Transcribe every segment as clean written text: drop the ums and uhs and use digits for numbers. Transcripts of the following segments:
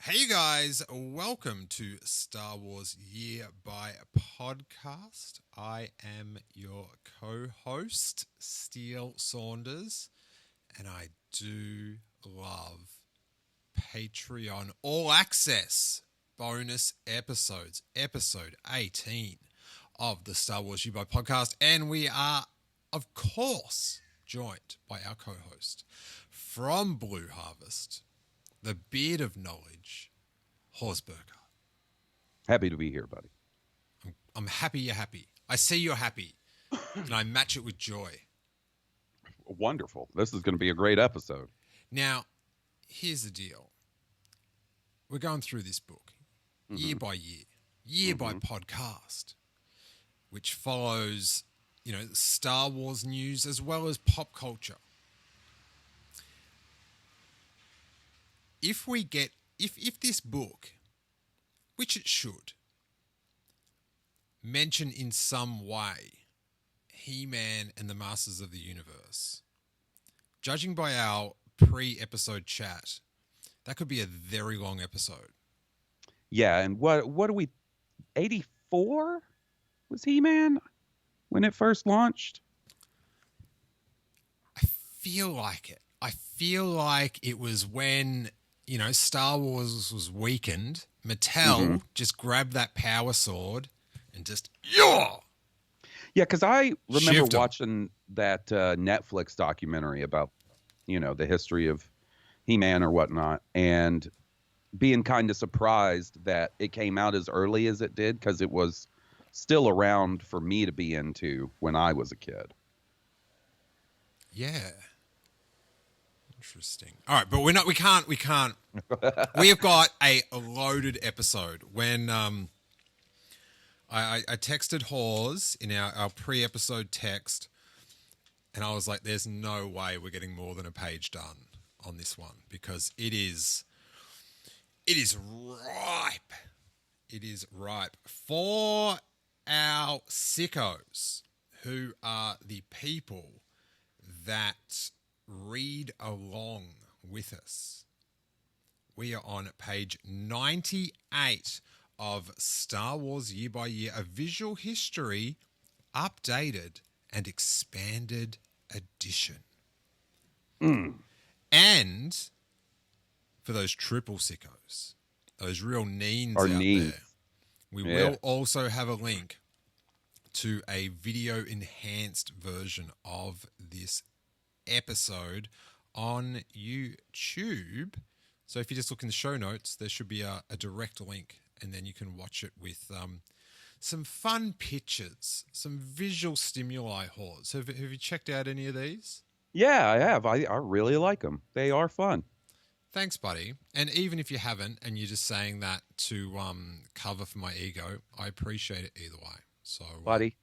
Hey you guys, welcome to Star Wars Year by Podcast. I am your co-host, Steele Saunders, and I do love Patreon All Access bonus episodes, episode 18 of the Star Wars Year by Podcast, and we are, of course, joined by our co-host from Blue Harvest, the beard of knowledge, Hawes Burkhardt. Happy to be here, buddy. I'm happy you're happy. I see you're happy, and I match it with joy. Wonderful. This is going to be a great episode. Now, here's the deal. We're going through this book year by year by podcast, which follows, Star Wars news as well as pop culture. If this book, which it should, mention in some way He-Man and the Masters of the Universe, judging by our pre-episode chat, that could be a very long episode. Yeah, and what are we, 84 was He-Man when it first launched? I feel like it. I feel like it was when, Star Wars was weakened. Mattel just grabbed that power sword and just, Yeah, because I remember watching that Netflix documentary about, the history of He-Man or whatnot, and being kind of surprised that it came out as early as it did, because it was still around for me to be into when I was a kid. Yeah. Interesting. All right, but we can't. We have got a loaded episode. When I texted Hawes in our pre-episode text, and I was like, there's no way we're getting more than a page done on this one, because it is ripe. It is ripe for our sickos, who are the people that read along with us. We are on page 98 of Star Wars Year by Year, a visual history updated and expanded edition. And for those triple sickos, those real neens out there, we will also have a link to a video enhanced version of this episode on YouTube. So if you just look in the show notes, there should be a direct link, and then you can watch it with some fun pictures, some visual stimuli. Hawes, have you checked out any of these? Yeah, I have. I really like them. They are fun. Thanks, buddy. And even if you haven't, and you're just saying that to cover for my ego, I appreciate it either way. So, buddy,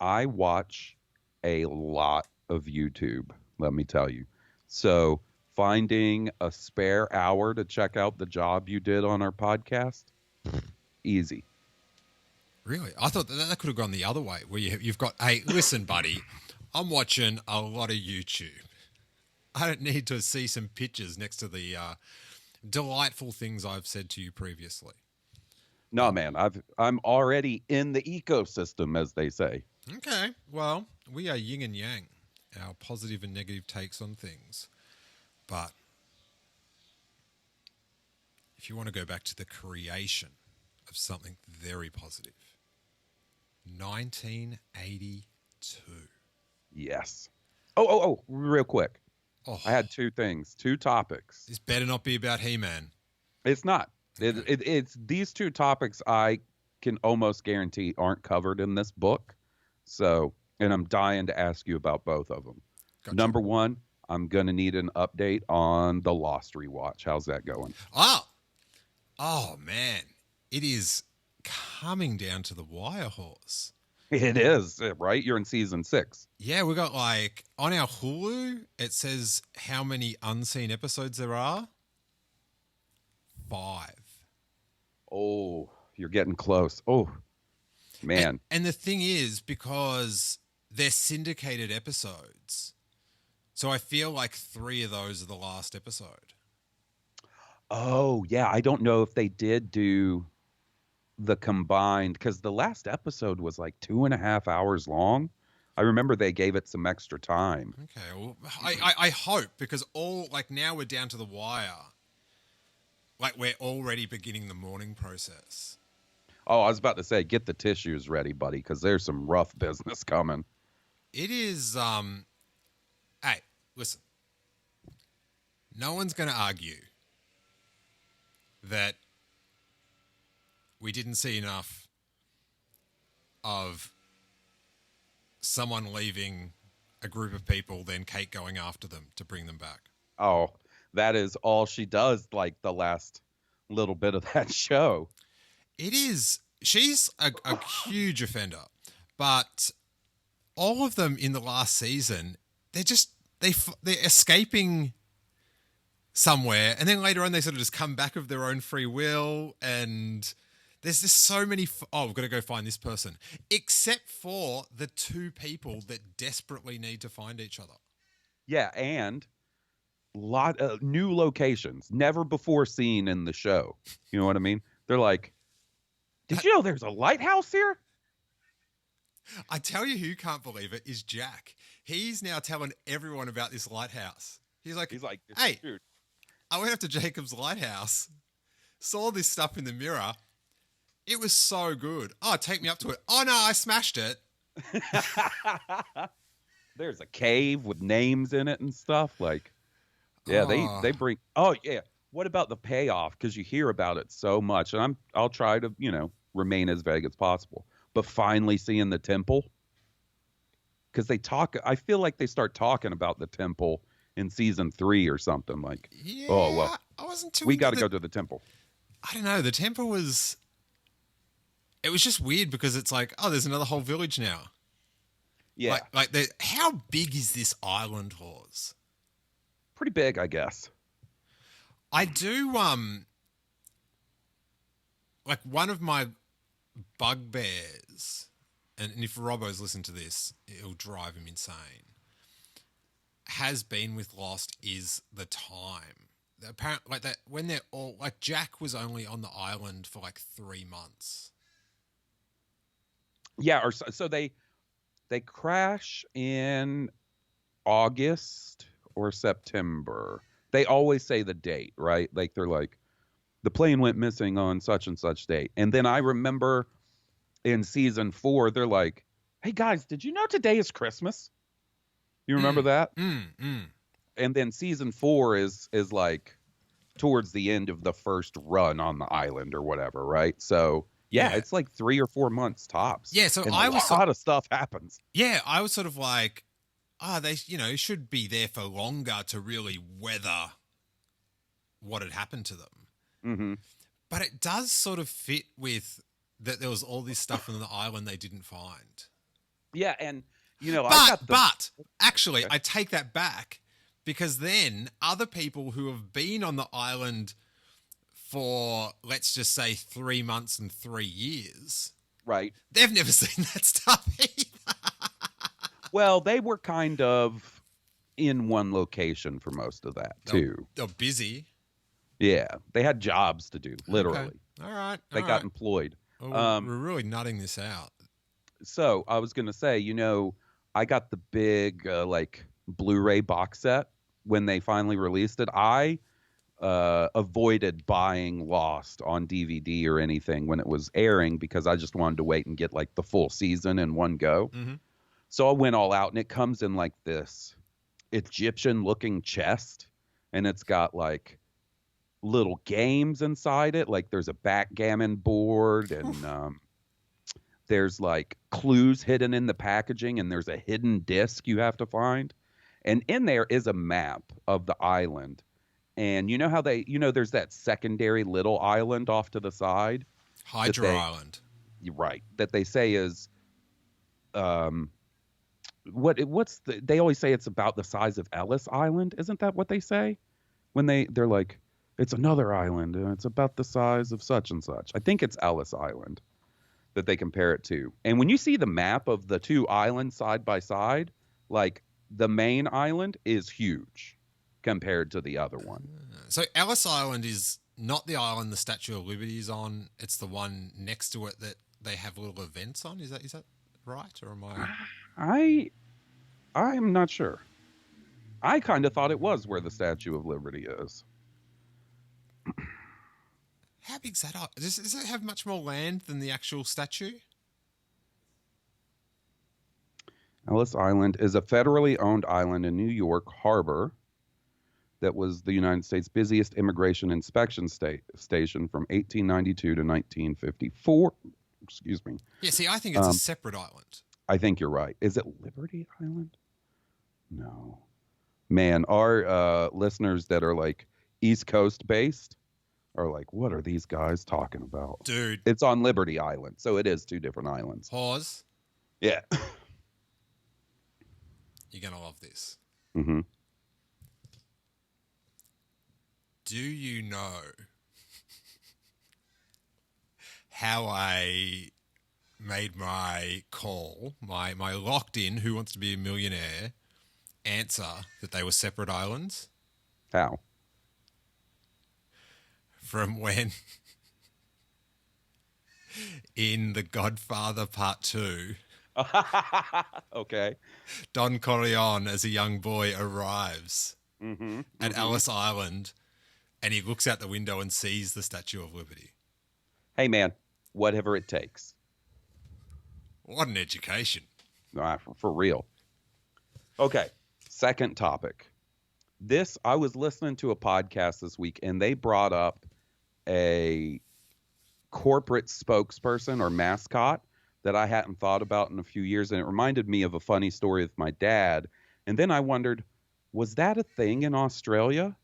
I watch a lot of YouTube, let me tell you. So finding a spare hour to check out the job you did on our podcast, easy. Really? I thought that could have gone the other way, where you've got, hey, listen, buddy, I'm watching a lot of YouTube. I don't need to see some pictures next to the delightful things I've said to you previously. No, man, I'm already in the ecosystem, as they say. Okay, well, we are yin and yang, our positive and negative takes on things. But if you want to go back to the creation of something very positive, 1982. Yes. Oh, real quick. Oh, I had two topics. This better not be about He-Man. It's not. It's these two topics I can almost guarantee aren't covered in this book. So, and I'm dying to ask you about both of them. Gotcha. Number one, I'm going to need an update on the Lost rewatch. How's that going? Oh man. It is coming down to the wire, Horse. It is, right? You're in season 6. Yeah, we got on our Hulu, it says how many unseen episodes there are. 5. Oh, you're getting close. Oh, man. And the thing is, because they're syndicated episodes, so I feel like 3 of those are the last episode. Oh, yeah. I don't know if they did do the combined, because the last episode was like 2.5 hours long. I remember they gave it some extra time. Okay, well, I hope, because now we're down to the wire. Like, we're already beginning the mourning process. Oh, I was about to say, get the tissues ready, buddy, because there's some rough business coming. It is, hey, listen. No one's going to argue that we didn't see enough of someone leaving a group of people, then Kate going after them to bring them back. Oh, that is all she does, like the last little bit of that show. It is. She's a huge offender, but all of them in the last season, they're escaping somewhere, and then later on they sort of just come back of their own free will, and there's just so many. We've got to go find this person, except for the two people that desperately need to find each other. Yeah, and lot of new locations, never before seen in the show. You know what I mean? They're like, did you know there's a lighthouse here? I tell you who can't believe it is Jack. He's now telling everyone about this lighthouse. He's like, hey, dude, I went up to Jacob's lighthouse, saw this stuff in the mirror. It was so good. Oh, take me up to it. Oh, no, I smashed it. There's a cave with names in it and stuff. Like, yeah, they bring. Oh, yeah. What about the payoff? Because you hear about it so much, and I'll try to remain as vague as possible. But finally seeing the temple, because they talk. I feel like they start talking about the temple in season 3 or something. Like, yeah, oh well, I wasn't too. We got to go to the temple. I don't know. The temple was. It was just weird because it's like, oh, there's another whole village now. Yeah. How big is this island, Hawes? Pretty big, I guess. I do, like one of my bugbears, and if Robbo's listened to this, it'll drive him insane, has been with Lost is the time. Apparently, like that, when they're all, like Jack was only on the island for like 3 months. Yeah, or so they crash in August or September. They always say the date, right? Like they're like, the plane went missing on such and such date. And then I remember in season 4, they're like, hey guys, did you know today is Christmas? You remember that? And then season 4 is like towards the end of the first run on the island or whatever, right? So yeah, it's like 3 or 4 months tops. Yeah, so and a lot of stuff happens. Yeah, I was sort of like, they should be there for longer to really weather what had happened to them. Mm-hmm. But it does sort of fit with that there was all this stuff on the island they didn't find. Yeah, and but actually, I take that back, because then other people who have been on the island for, let's just say, 3 months and 3 years, right? They've never seen that stuff either. Well, they were kind of in one location for most of that too. They're busy. Yeah, they had jobs to do, literally. Okay. All right. They got employed. Well, we're really nutting this out. So I was going to say, I got the big Blu-ray box set when they finally released it. I avoided buying Lost on DVD or anything when it was airing because I just wanted to wait and get like the full season in one go. Mm-hmm. So I went all out, and it comes in like this Egyptian-looking chest, and it's got like little games inside it. Like there's a backgammon board, and there's like clues hidden in the packaging, and there's a hidden disc you have to find. And in there is a map of the island. And you know how there's that secondary little island off to the side? Hydra Island. Right. That they say is, they always say it's about the size of Ellis Island. Isn't that what they say? When they're like, it's another island and it's about the size of such and such. I think it's Ellis Island that they compare it to. And when you see the map of the two islands side by side, like the main island is huge compared to the other one. So Ellis Island is not the island the Statue of Liberty is on. It's the one next to it that they have little events on. Is that right, or am I? I'm not sure. I kind of thought it was where the Statue of Liberty is. How big's that? Does it have much more land than the actual statue? Ellis Island is a federally owned island in New York Harbor that was the United States' busiest immigration inspection station from 1892 to 1954. Excuse me. Yeah, see, I think it's a separate island. I think you're right. Is it Liberty Island? No. Man, our listeners that are like East Coast based are like, what are these guys talking about? Dude. It's on Liberty Island, so it is two different islands. Hawes. Yeah. You're going to love this. Mm-hmm. Do you know how I made my call, my locked in Who Wants to Be a Millionaire answer that they were separate islands? How? From when in The Godfather Part 2, okay, Don Corleone as a young boy arrives at Ellis Island and he looks out the window and sees the Statue of Liberty. Hey, man, whatever it takes. What an education. For real. Okay, second topic. I was listening to a podcast this week, and they brought up a corporate spokesperson or mascot that I hadn't thought about in a few years, and it reminded me of a funny story with my dad. And then I wondered, was that a thing in Australia?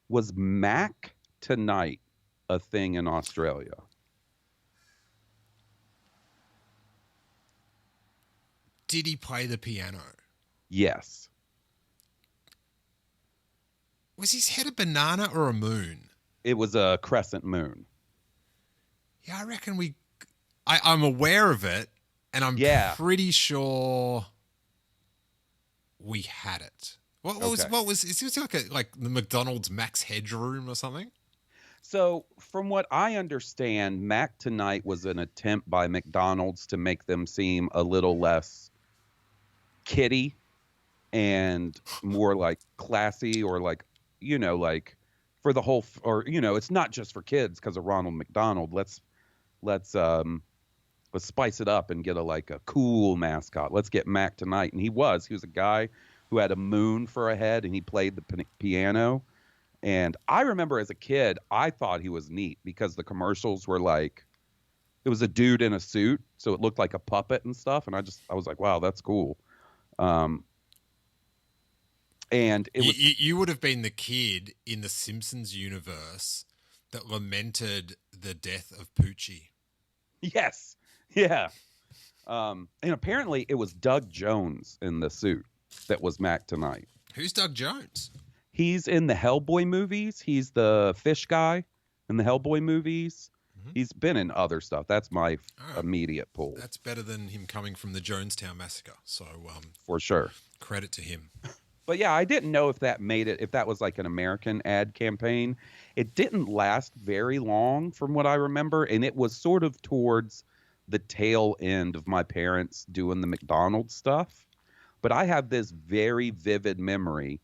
Was Mac Tonight a thing in Australia? Did he play the piano? Yes. Was his head a banana or a moon? It was a crescent moon. Yeah, I reckon I'm aware of it, and I'm pretty sure we had it. What was it was like the McDonald's Max Headroom or something? So from what I understand, Mac Tonight was an attempt by McDonald's to make them seem a little less kiddie and more like classy, or like, like for the whole, or, it's not just for kids because of Ronald McDonald. Let's spice it up and get a cool mascot. Let's get Mac Tonight. And he was a guy who had a moon for a head, and he played the piano. And I remember as a kid, I thought he was neat because the commercials were like, it was a dude in a suit, so it looked like a puppet and stuff. And I was like, wow, that's cool. And it was, you would have been the kid in the Simpsons universe that lamented the death of Poochie. Yes. Yeah. And apparently it was Doug Jones in the suit that was Mac Tonight. Who's Doug Jones? He's in the Hellboy movies. He's the fish guy in the Hellboy movies. Mm-hmm. He's been in other stuff. That's my immediate pull. That's better than him coming from the Jonestown Massacre. So for sure. Credit to him. But yeah, I didn't know if that was like an American ad campaign. It didn't last very long from what I remember. And it was sort of towards the tail end of my parents doing the McDonald's stuff. But I have this very vivid memory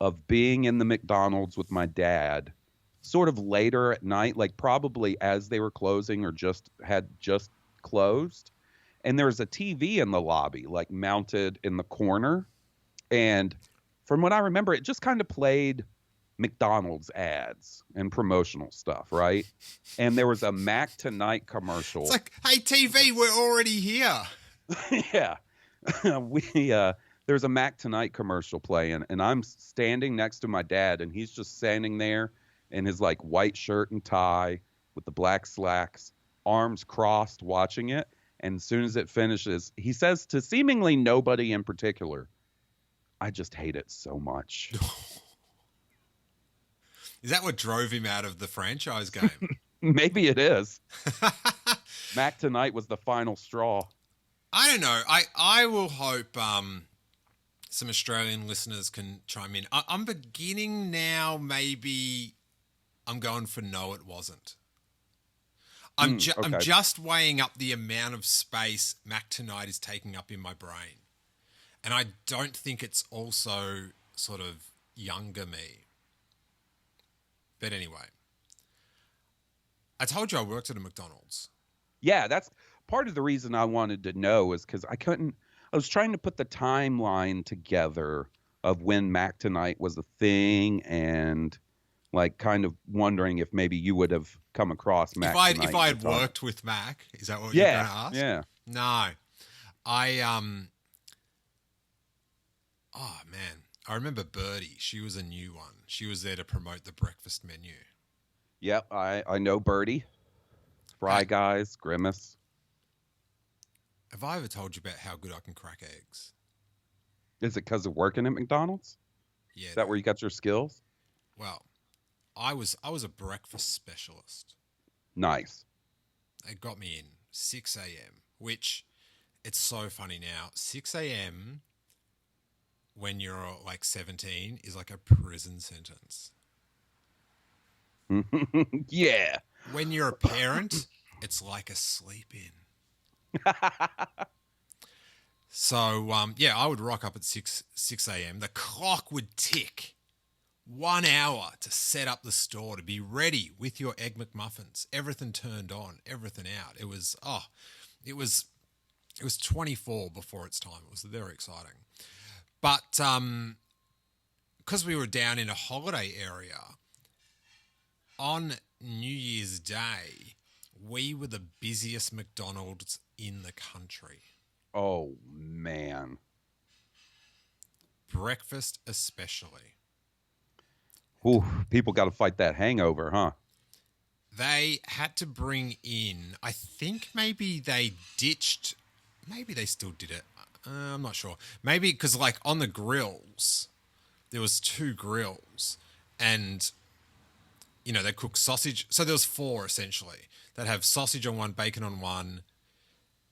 of being in the McDonald's with my dad sort of later at night, like probably as they were closing or had just closed. And there was a TV in the lobby, like mounted in the corner. And from what I remember, it just kind of played McDonald's ads and promotional stuff, right? And there was a Mac Tonight commercial. It's like, hey, TV, we're already here. Yeah. There's a Mac Tonight commercial playing, and I'm standing next to my dad, and he's just standing there in his like white shirt and tie with the black slacks, arms crossed, watching it. And as soon as it finishes, he says to seemingly nobody in particular, I just hate it so much. Is that what drove him out of the franchise game? Maybe it is. Mac Tonight was the final straw. I don't know. I will hope some Australian listeners can chime in. I'm beginning now maybe I'm going for no, it wasn't. Okay. I'm just weighing up the amount of space Mac Tonight is taking up in my brain. And I don't think it's also sort of younger me. But anyway, I told you I worked at a McDonald's. Yeah, that's part of the reason I wanted to know is because I was trying to put the timeline together of when Mac Tonight was a thing and like kind of wondering if maybe you would have come across Mac Tonight. If I had worked with Mac, is that what you're going to ask? Yeah. No. Oh man, I remember Birdie. She was a new one. She was there to promote the breakfast menu. Yep, I know Birdie. Fry Guys, Grimace. Have I ever told you about how good I can crack eggs? Is it because of working at McDonald's? Yeah. Is that where you got your skills? Well, I was a breakfast specialist. Nice. It got me in 6 a.m., which it's so funny now. 6 a.m. when you're like 17 is like a prison sentence. Yeah. When you're a parent, it's like a sleep-in. So, I would rock up at 6 a.m. The clock would tick 1 hour to set up the store, to be ready with your Egg McMuffins. Everything turned on, everything out. It was 24 before its time. It was very exciting. But because we were down in a holiday area, on New Year's Day, we were the busiest McDonald's in the country. Oh, man. Breakfast especially. Ooh, people got to fight that hangover, huh? They had to bring in, I think maybe they still did it. I'm not sure. Maybe because like on the grills, there was 2 grills and, they cook sausage. So there was 4 essentially. They'd have sausage on one, bacon on one,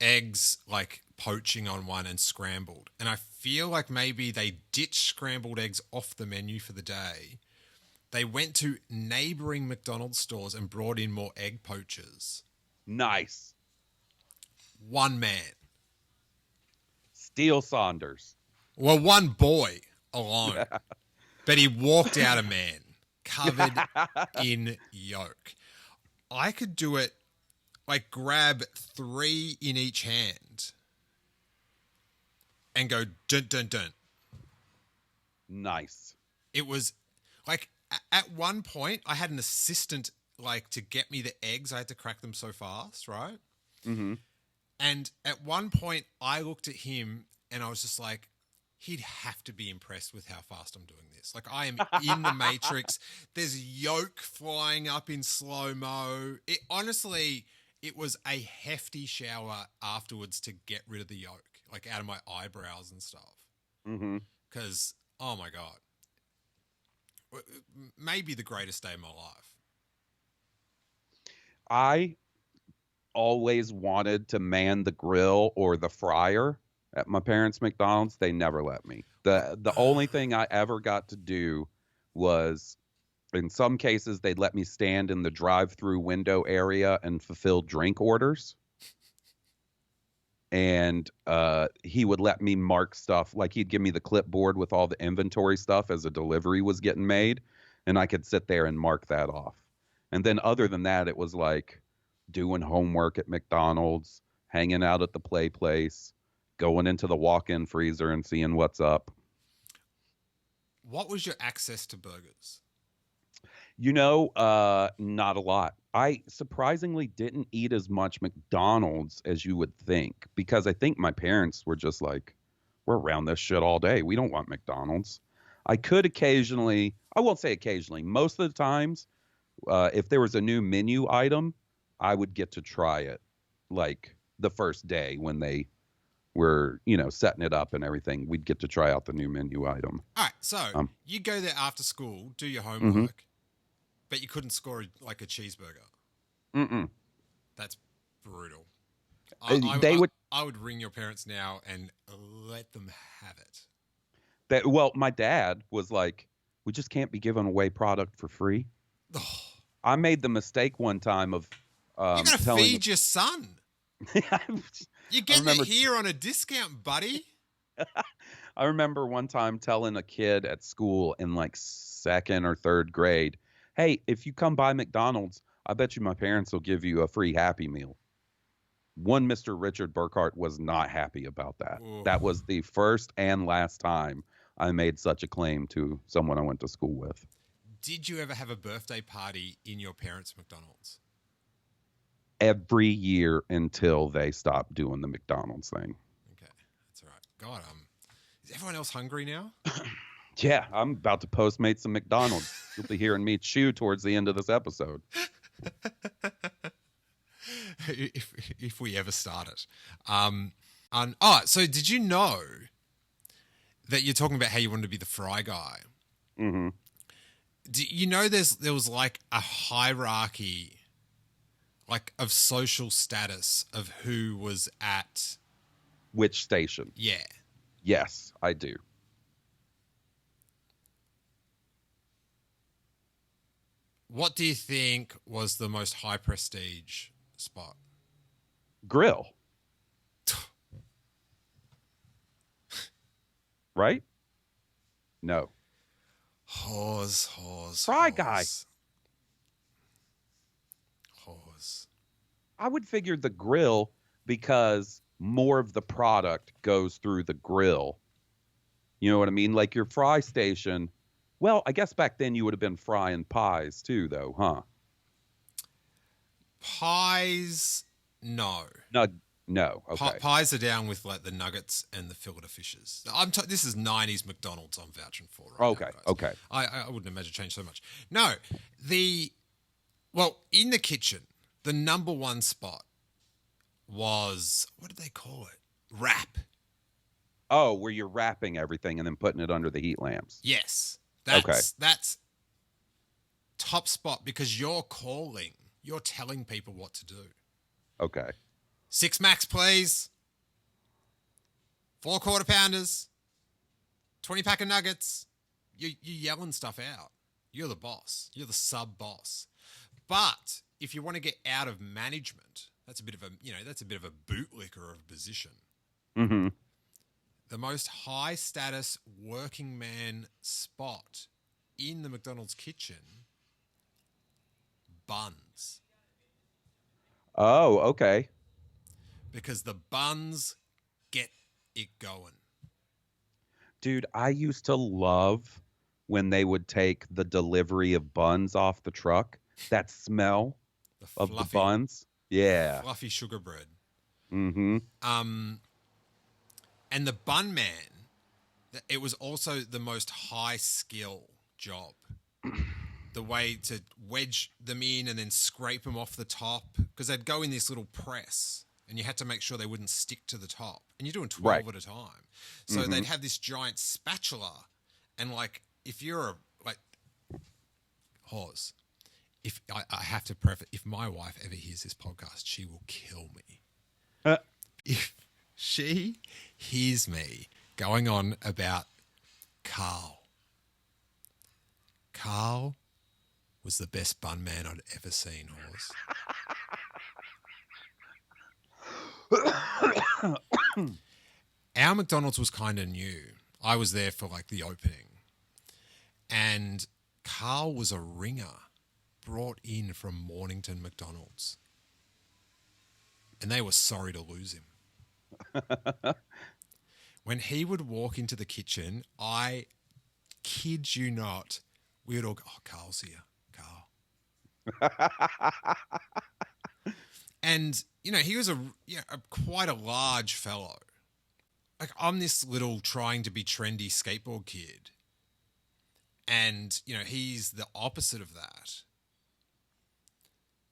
eggs like poaching on one and scrambled. And I feel like maybe they ditched scrambled eggs off the menu for the day. They went to neighboring McDonald's stores and brought in more egg poachers. Nice. One man. Steele Saunders. Well, one boy alone. But he walked out a man covered in yolk. I could do it, like grab 3 in each hand and go dun dun dun. Nice. It was like at one point I had an assistant like to get me the eggs. I had to crack them so fast, right? Mm-hmm. And at one point I looked at him and I was just like, he'd have to be impressed with how fast I'm doing this. Like I am in the Matrix. There's yolk flying up in slow-mo. It was a hefty shower afterwards to get rid of the yolk, like out of my eyebrows and stuff. Mm-hmm. Because, oh my God, maybe the greatest day of my life. I always wanted to man the grill or the fryer at my parents' McDonald's. They never let me. The only thing I ever got to do was, in some cases, they'd let me stand in the drive-through window area and fulfill drink orders. And he would let me mark stuff. Like he'd give me the clipboard with all the inventory stuff as a delivery was getting made. And I could sit there and mark that off. And then other than that, it was like doing homework at McDonald's, hanging out at the play place, going into the walk-in freezer and seeing what's up. What was your access to burgers? Not a lot. I surprisingly didn't eat as much McDonald's as you would think, because I think my parents were just like, we're around this shit all day. We don't want McDonald's. I could occasionally, I won't say occasionally, most of the times, if there was a new menu item, I would get to try it like the first day when they were, setting it up and everything. We'd get to try out the new menu item. All right. So you go there after school, do your homework, but you couldn't score like a cheeseburger. Mm-mm. That's brutal. I would ring your parents now and let them have it. My dad was like, we just can't be giving away product for free. Oh, I made the mistake one time of you got to feed your son. You're getting it here on a discount, buddy. I remember one time telling a kid at school in like 2nd or 3rd grade, hey, if you come by McDonald's, I bet you my parents will give you a free Happy Meal. One Mr. Richard Burkhardt was not happy about that. Ooh. That was the first and last time I made such a claim to someone I went to school with. Did you ever have a birthday party in your parents' McDonald's? Every year until they stopped doing the McDonald's thing. Okay, that's all right. God, is everyone else hungry now? Yeah, I'm about to Postmate some McDonald's. You'll be hearing me chew towards the end of this episode. if we ever start it. So did you know that you're talking about how you wanted to be the fry guy? Mm-hmm. Do you know there was like a hierarchy, like of social status of who was at which station? Yeah. Yes, I do. What do you think was the most high prestige spot? Grill. Right? No. Hawes. Fry guy. Hawes. I would figure the grill because more of the product goes through the grill. You know what I mean? Like your fry station. Well, I guess back then you would have been frying pies too, though, huh? Pies, no. No. Okay. Pies are down with like the nuggets and the fillet of fishes. This is 90s McDonald's I'm vouching for. Right okay. Now, guys. Okay. I wouldn't imagine it changed so much. No, in the kitchen, the number one spot was, what did they call it? Wrap. Oh, where you're wrapping everything and then putting it under the heat lamps. Yes. That's top spot because you're telling people what to do. Okay. 6 Macs, please. 4 quarter pounders. 20 pack of nuggets. You're yelling stuff out. You're the boss. You're the sub boss. But if you want to get out of management, that's a bit of a bootlicker of a position. Mm-hmm. The most high status working man spot in the McDonald's kitchen, buns. Oh, okay. Because the buns get it going. Dude, I used to love when they would take the delivery of buns off the truck. That smell of the buns. Yeah. Fluffy sugar bread. Mm-hmm. And the bun man, it was also the most high skill job. The way to wedge them in and then scrape them off the top. Because they'd go in this little press and you had to make sure they wouldn't stick to the top. And you're doing 12 at a time. So they'd have this giant spatula. And like, if you're Hawes, if I have to preface, if my wife ever hears this podcast, she will kill me. If she hears me going on about Carl was the best bun man I'd ever seen, Hawes. Our McDonald's was kind of new. I was there for like the opening. And Carl was a ringer brought in from Mornington McDonald's. And they were sorry to lose him. When he would walk into the kitchen, I kid you not, we would all go, oh, Carl's here, Carl. And, he was quite a large fellow. Like, I'm this little trying to be trendy skateboard kid. And, he's the opposite of that.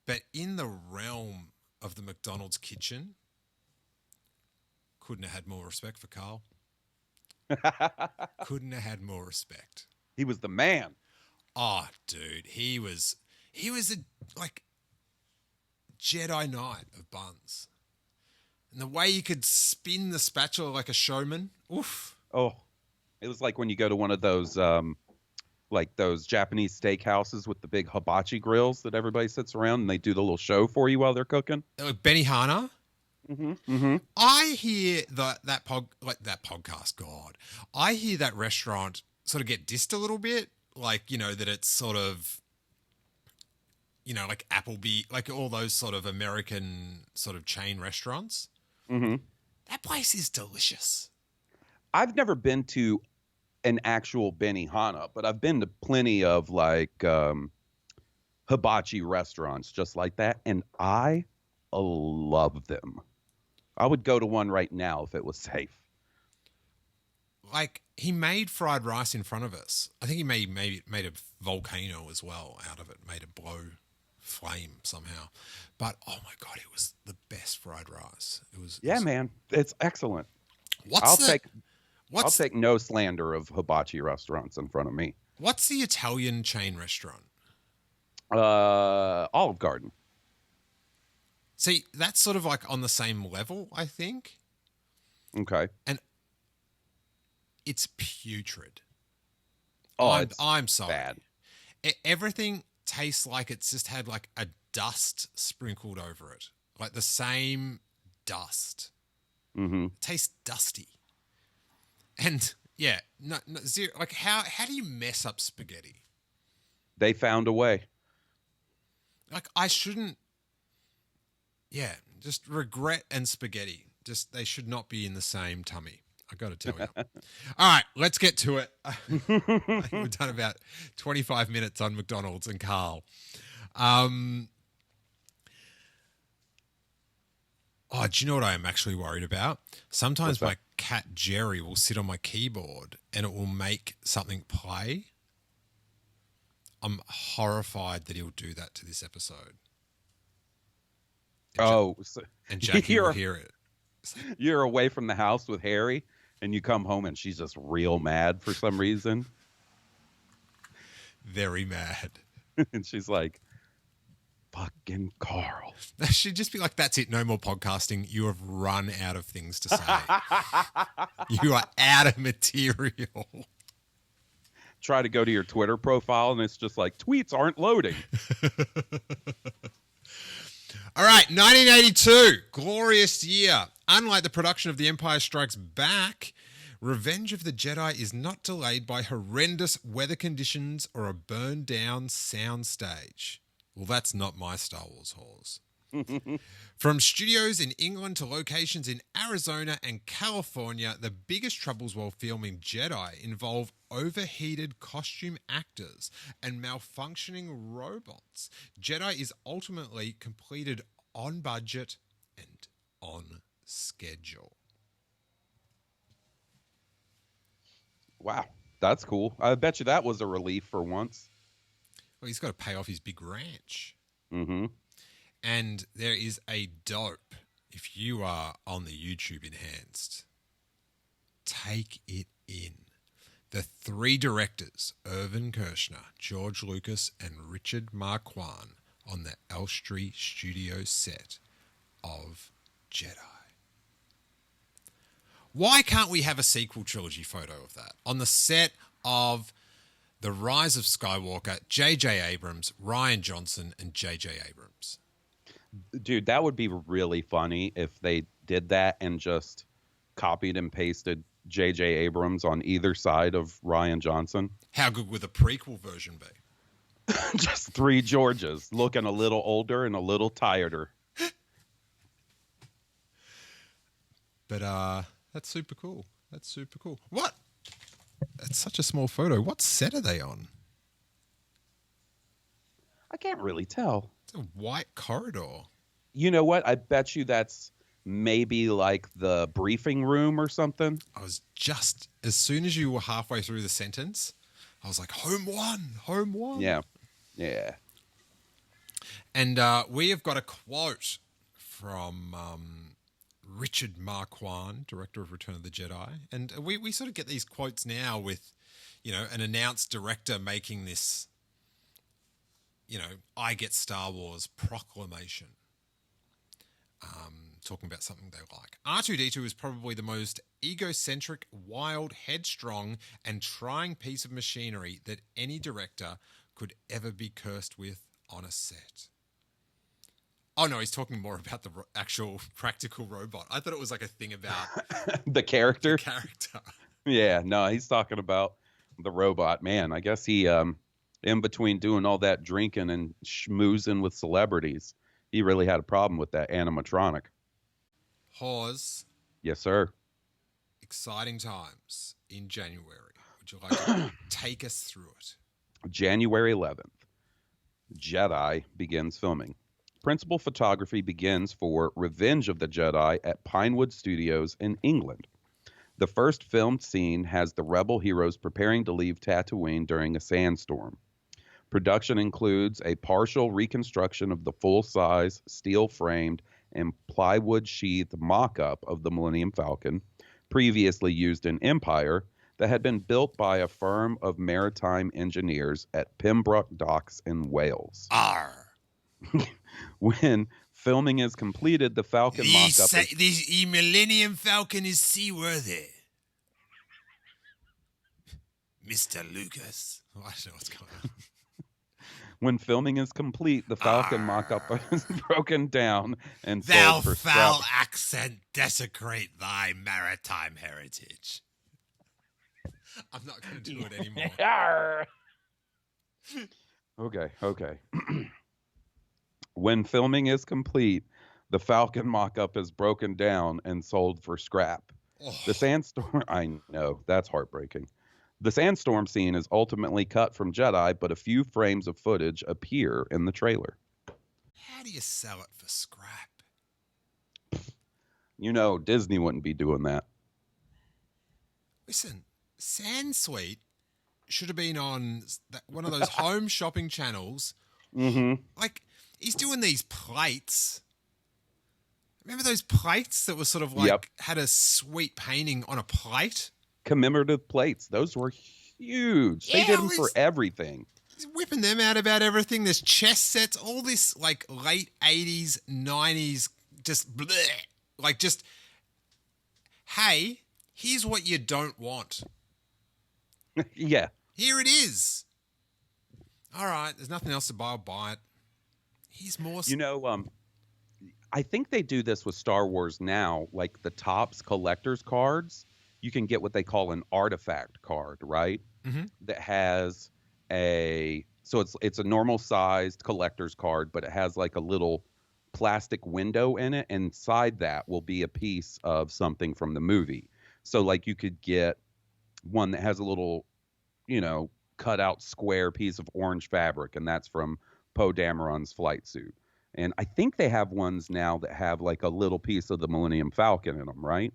But in the realm of the McDonald's kitchen, couldn't have had more respect for Carl. Couldn't have had more respect. He was the man. Oh, dude, he was a Jedi Knight of buns. And the way you could spin the spatula like a showman, oof. Oh, it was like when you go to one of those like those Japanese steakhouses with the big hibachi grills that everybody sits around and they do the little show for you while they're cooking. Like Benihana. Mm-hmm. Mm-hmm. I hear that podcast. God, I hear that restaurant sort of get dissed a little bit. Like, you know, that it's sort of, you know, like Applebee, like all those sort of American sort of chain restaurants. Mm-hmm. That place is delicious. I've never been to an actual Benihana, but I've been to plenty of like hibachi restaurants just like that, and I love them. I would go to one right now if it was safe. Like, he made fried rice in front of us. I think he made a volcano as well out of it, made a blow flame somehow. But oh my God, it was the best fried rice. Man, it's excellent. I'll take no slander of hibachi restaurants in front of me. What's the Italian chain restaurant? Olive Garden. See, that's sort of like on the same level, I think. Okay. And it's putrid. Oh, I'm sorry. Bad. Everything tastes like it's just had like a dust sprinkled over it. Like the same dust. Mm-hmm. It tastes dusty. And yeah, no, zero. Like how do you mess up spaghetti? They found a way. Like I shouldn't. Yeah, just regret and spaghetti. Just they should not be in the same tummy. I got to tell you. All right, let's get to it. I think we've done about 25 minutes on McDonald's and Carl. Do you know what I am actually worried about? Sometimes my cat Jerry will sit on my keyboard and it will make something play. I'm horrified that he'll do that to this episode. And Jackie will hear it. You're away from the house with Harry and you come home and she's just real mad for some reason. Very mad. And she's like, fucking Carl. She'd just be like, that's it. No more podcasting. You have run out of things to say. You are out of material. Try to go to your Twitter profile and it's just like, tweets aren't loading. All right, 1982, glorious year. Unlike the production of The Empire Strikes Back, Revenge of the Jedi is not delayed by horrendous weather conditions or a burned down soundstage. Well, that's not my Star Wars Hawes. From studios in England to locations in Arizona and California, the biggest troubles while filming Jedi involve overheated costume actors and malfunctioning robots. Jedi is ultimately completed on budget and on schedule. Wow, that's cool. I bet you that was a relief for once. Well, he's got to pay off his big ranch. Mm-hmm. And there is a dope, if you are on the YouTube enhanced, take it in. The three directors, Irvin Kershner, George Lucas, and Richard Marquand, on the Elstree Studio set of Jedi. Why can't we have a sequel trilogy photo of that? On the set of The Rise of Skywalker, J.J. Abrams, Rian Johnson, and J.J. Abrams. Dude, that would be really funny if they did that and just copied and pasted J.J. Abrams on either side of Rian Johnson. How good would the prequel version be? Just three Georges looking a little older and a little tireder. But that's super cool. That's super cool. What? That's such a small photo. What set are they on? I can't really tell. It's a white corridor. You know what? I bet you that's maybe like the briefing room or something. I was just, as soon as you were halfway through the sentence, I was like, home one. Yeah. Yeah. And we have got a quote from Richard Marquand, director of Return of the Jedi. And we sort of get these quotes now with, you know, an announced director making this, you know, I get Star Wars proclamation. talking about something they like. R2-D2 is probably the most egocentric, wild, headstrong, and trying piece of machinery that any director could ever be cursed with on a set. Oh, no, he's talking more about the actual practical robot. I thought it was like a thing about... the character? The character. Yeah, no, he's talking about the robot. Man, I guess he, in between doing all that drinking and schmoozing with celebrities, he really had a problem with that animatronic. Hawes. Yes, sir. Exciting times in January. Would you like to take us through it? January 11th. Jedi begins filming. Principal photography begins for Revenge of the Jedi at Pinewood Studios in England. The first filmed scene has the rebel heroes preparing to leave Tatooine during a sandstorm. Production includes a partial reconstruction of the full-size, steel-framed, and plywood-sheathed mock-up of the Millennium Falcon, previously used in Empire, that had been built by a firm of maritime engineers at Pembroke Docks in Wales. Arr! When filming is completed, the Falcon mock-up... The Millennium Falcon is seaworthy. Mr. Lucas. Oh, I don't know what's going on. When filming is complete, the Falcon mock-up is broken down and Thou sold for foul scrap. accent desecrate thy maritime heritage. I'm not going to do it anymore. Okay. When filming is complete, the Falcon mock-up is broken down and sold for scrap. Oh. The sandstorm... I know, that's heartbreaking. The sandstorm scene is ultimately cut from Jedi, but a few frames of footage appear in the trailer. How do you sell it for scrap? You know, Disney wouldn't be doing that. Listen, Sansweet should have been on one of those home shopping channels. Mm-hmm. Like, he's doing these plates. Remember those plates that were sort of like had a sweet painting on a plate? Commemorative plates. Those were huge. They did them for everything. He's whipping them out about everything. There's chess sets, all this like late 80s, 90s, just bleh. Like just, hey, here's what you don't want. Yeah. Here it is. All right, there's nothing else to buy. I'll buy it. He's more... You know, I think they do this with Star Wars now, like the Topps collector's cards. You can get what they call an artifact card, right? Mm-hmm. That has so it's a normal sized collector's card, but it has like a little plastic window in it. And inside that will be a piece of something from the movie. So like you could get one that has a little, cut out square piece of orange fabric, and that's from Poe Dameron's flight suit. And I think they have ones now that have like a little piece of the Millennium Falcon in them, right?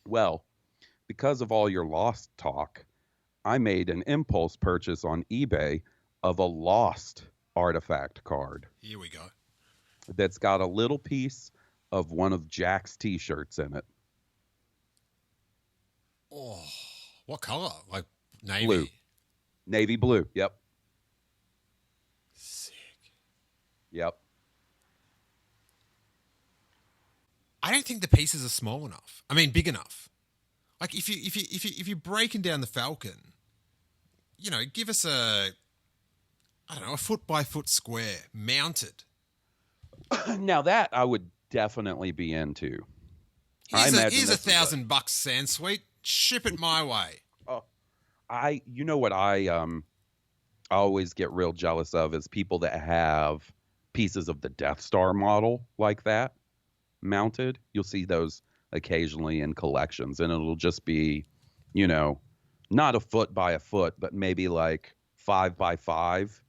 Well, because of all your lost talk, I made an impulse purchase on eBay of a lost artifact card. Here we go. That's got a little piece of one of Jack's t-shirts in it. Oh, what color? Like navy? Blue. Navy blue, yep. Sick. Yep. I don't think the pieces are small enough. I mean, big enough. Like if you're breaking down the Falcon, give us a foot by foot square mounted. Now that I would definitely be into. Here's $1,000 Sansweet. Ship it my way. Oh, I always get real jealous of is people that have pieces of the Death Star model like that mounted. You'll see those occasionally in collections, and it'll just be, not a foot by a foot, but maybe like 5 by 5.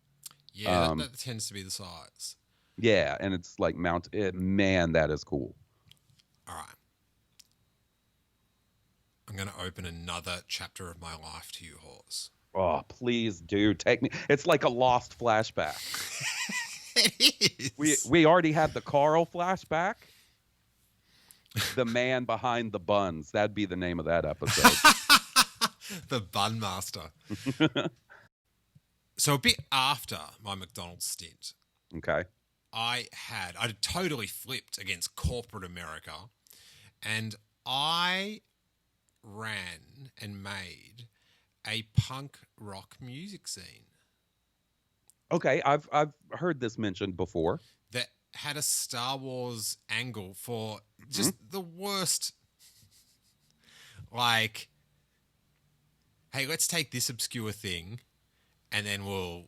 Yeah, that tends to be the size. Yeah, and it's like mounted. Man, that is cool. All right. I'm going to open another chapter of my life to you, Hawes. Oh, please do take me. It's like a lost flashback. It is. We already had the Carl flashback. The man behind the buns. That'd be the name of that episode. The Bun Master. So a bit after my McDonald's stint. Okay. I'd totally flipped against corporate America, and I ran and made a punk rock music scene. Okay, I've heard this mentioned before. That had a Star Wars angle for just the worst. Like, hey, let's take this obscure thing and then we'll,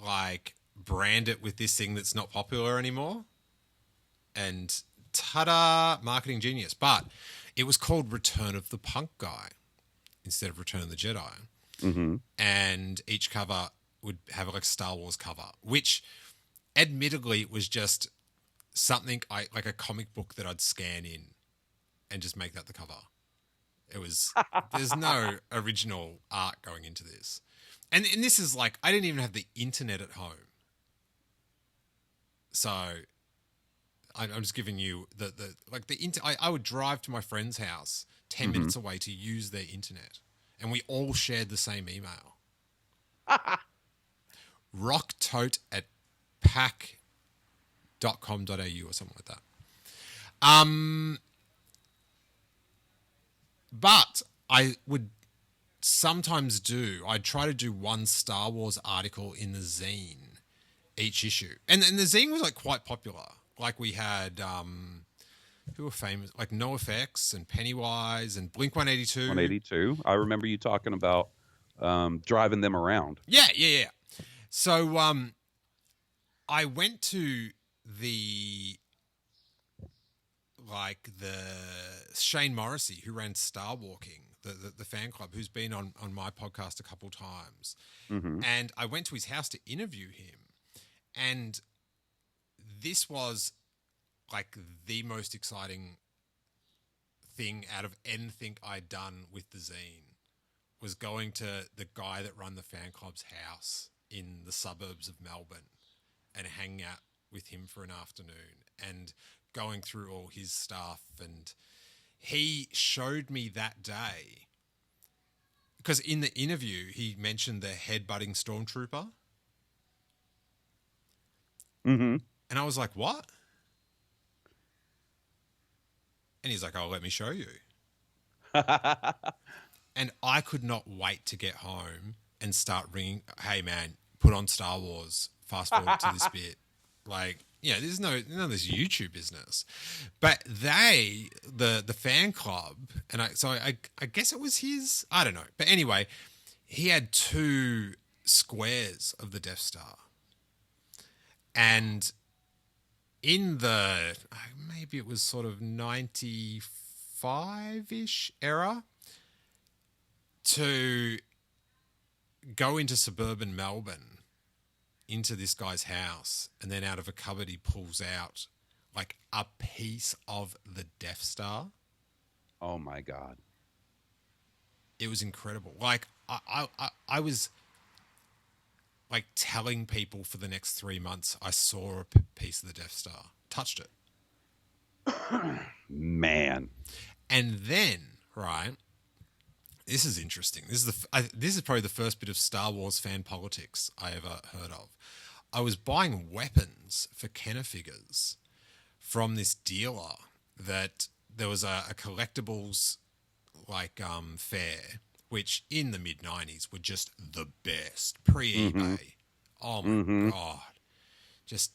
like, brand it with this thing that's not popular anymore. And ta-da, marketing genius. But it was called Return of the Punk Guy instead of Return of the Jedi. Mm-hmm. And each cover would have like a Star Wars cover, which admittedly was just something like a comic book that I'd scan in and just make that the cover. It was, there's no original art going into this. And this is like, I didn't even have the internet at home. So I'm just giving you I would drive to my friend's house 10 minutes away to use their internet. And we all shared the same email. rocktote@pack.com.au or something like that. But I would sometimes I'd try to do one Star Wars article in the zine each issue. And the zine was like quite popular. Like we had, who were famous? Like NoFX and Pennywise and Blink-182. 182. I remember you talking about driving them around. Yeah. So I went to the Shane Morrissey, who ran Star Walking, the fan club, who's been on my podcast a couple times. Mm-hmm. And I went to his house to interview him. And this was like the most exciting thing out of anything I'd done with the zine, was going to the guy that run the fan club's house in the suburbs of Melbourne and hanging out with him for an afternoon and going through all his stuff. And he showed me that day, because in the interview, he mentioned the headbutting stormtrooper. Mm-hmm. And I was like, what? And he's like, oh, let me show you. And I could not wait to get home and start ringing, hey, man, put on Star Wars, fast forward to this bit. Like, there's none of this YouTube business. But the fan club, and I guess it was his, I don't know. But anyway, he had 2 squares of the Death Star. And in the, maybe it was sort of 95-ish era, to go into suburban Melbourne, into this guy's house, and then out of a cupboard he pulls out like a piece of the Death Star. Oh my God. It was incredible. Like I was like telling people for the next 3 months I saw a piece of the Death Star, touched it. Man. And then, right, this is interesting. This is probably the first bit of Star Wars fan politics I ever heard of. I was buying weapons for Kenner figures from this dealer that there was a collectibles fair, which in the mid-90s were just the best, pre-eBay. Mm-hmm. Oh my God. Just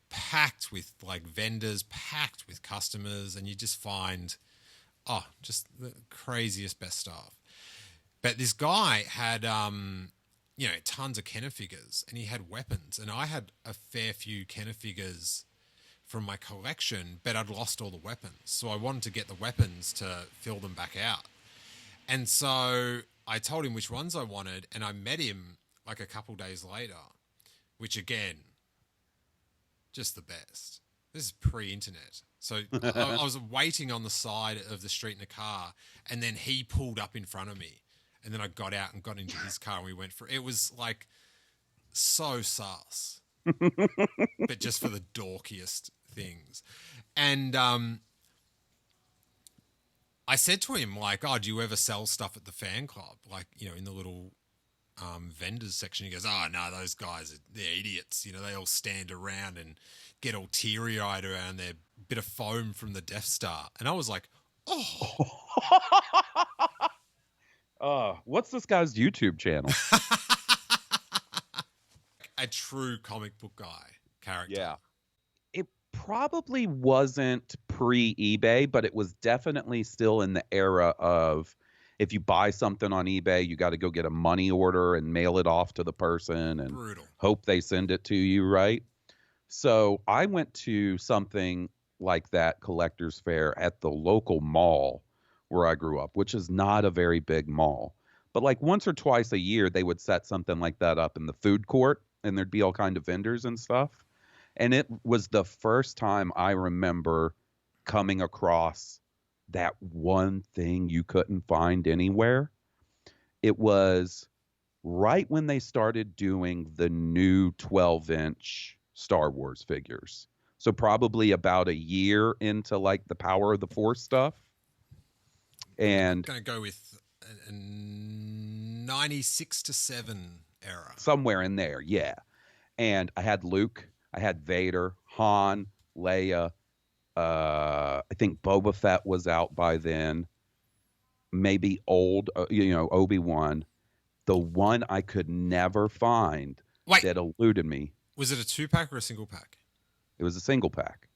packed with like vendors, packed with customers, and you just find, just the craziest, best stuff. But this guy had, tons of Kenner figures, and he had weapons. And I had a fair few Kenner figures from my collection, but I'd lost all the weapons. So I wanted to get the weapons to fill them back out. And so I told him which ones I wanted, and I met him like a couple days later, which again, just the best. This is pre-internet. So I was waiting on the side of the street in a car, and then he pulled up in front of me. And then I got out and got into his car, and we went for it. It was like so sus, but just for the dorkiest things. And I said to him, like, oh, do you ever sell stuff at the fan club? Like, in the little vendors section. He goes, "Oh no, those guys they're idiots. You know, they all stand around and get all teary-eyed around their bit of foam from the Death Star." And I was like, "Oh." What's this guy's YouTube channel? A true comic book guy character. Yeah. It probably wasn't pre-eBay, but it was definitely still in the era of if you buy something on eBay, you got to go get a money order and mail it off to the person and hope they send it to you, right? So I went to something like that collector's fair at the local mall where I grew up, which is not a very big mall. But like once or twice a year, they would set something like that up in the food court, and there'd be all kind of vendors and stuff. And it was the first time I remember coming across that one thing you couldn't find anywhere. It was right when they started doing the new 12-inch Star Wars figures. So probably about a year into like the Power of the Force stuff. And I'm going to go with a 96 to 7 era. Somewhere in there, yeah. And I had Luke, I had Vader, Han, Leia. I think Boba Fett was out by then. Maybe old, Obi-Wan. The one I could never find that eluded me. Was it a 2-pack or a single pack? It was a single pack.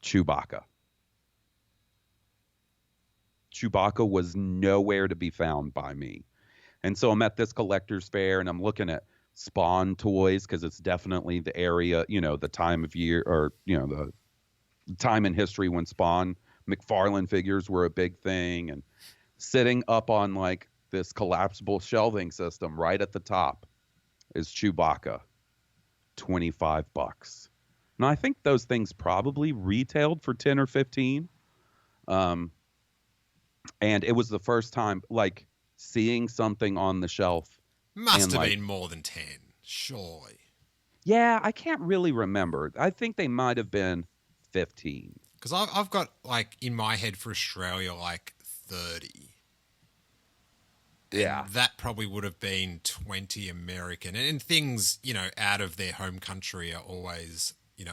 Chewbacca. Chewbacca was nowhere to be found by me. And so I'm at this collector's fair and I'm looking at Spawn toys because it's definitely the area, the time of year or, the time in history when Spawn McFarlane figures were a big thing. And sitting up on like this collapsible shelving system right at the top is Chewbacca, $25. Now I think those things probably retailed for 10 or 15. And it was the first time like seeing something on the shelf. Must have been more than 10, surely. Yeah, I can't really remember. I think they might have been 15. Because I've got like in my head for Australia like 30. Yeah. And that probably would have been 20 American. And things, out of their home country are always,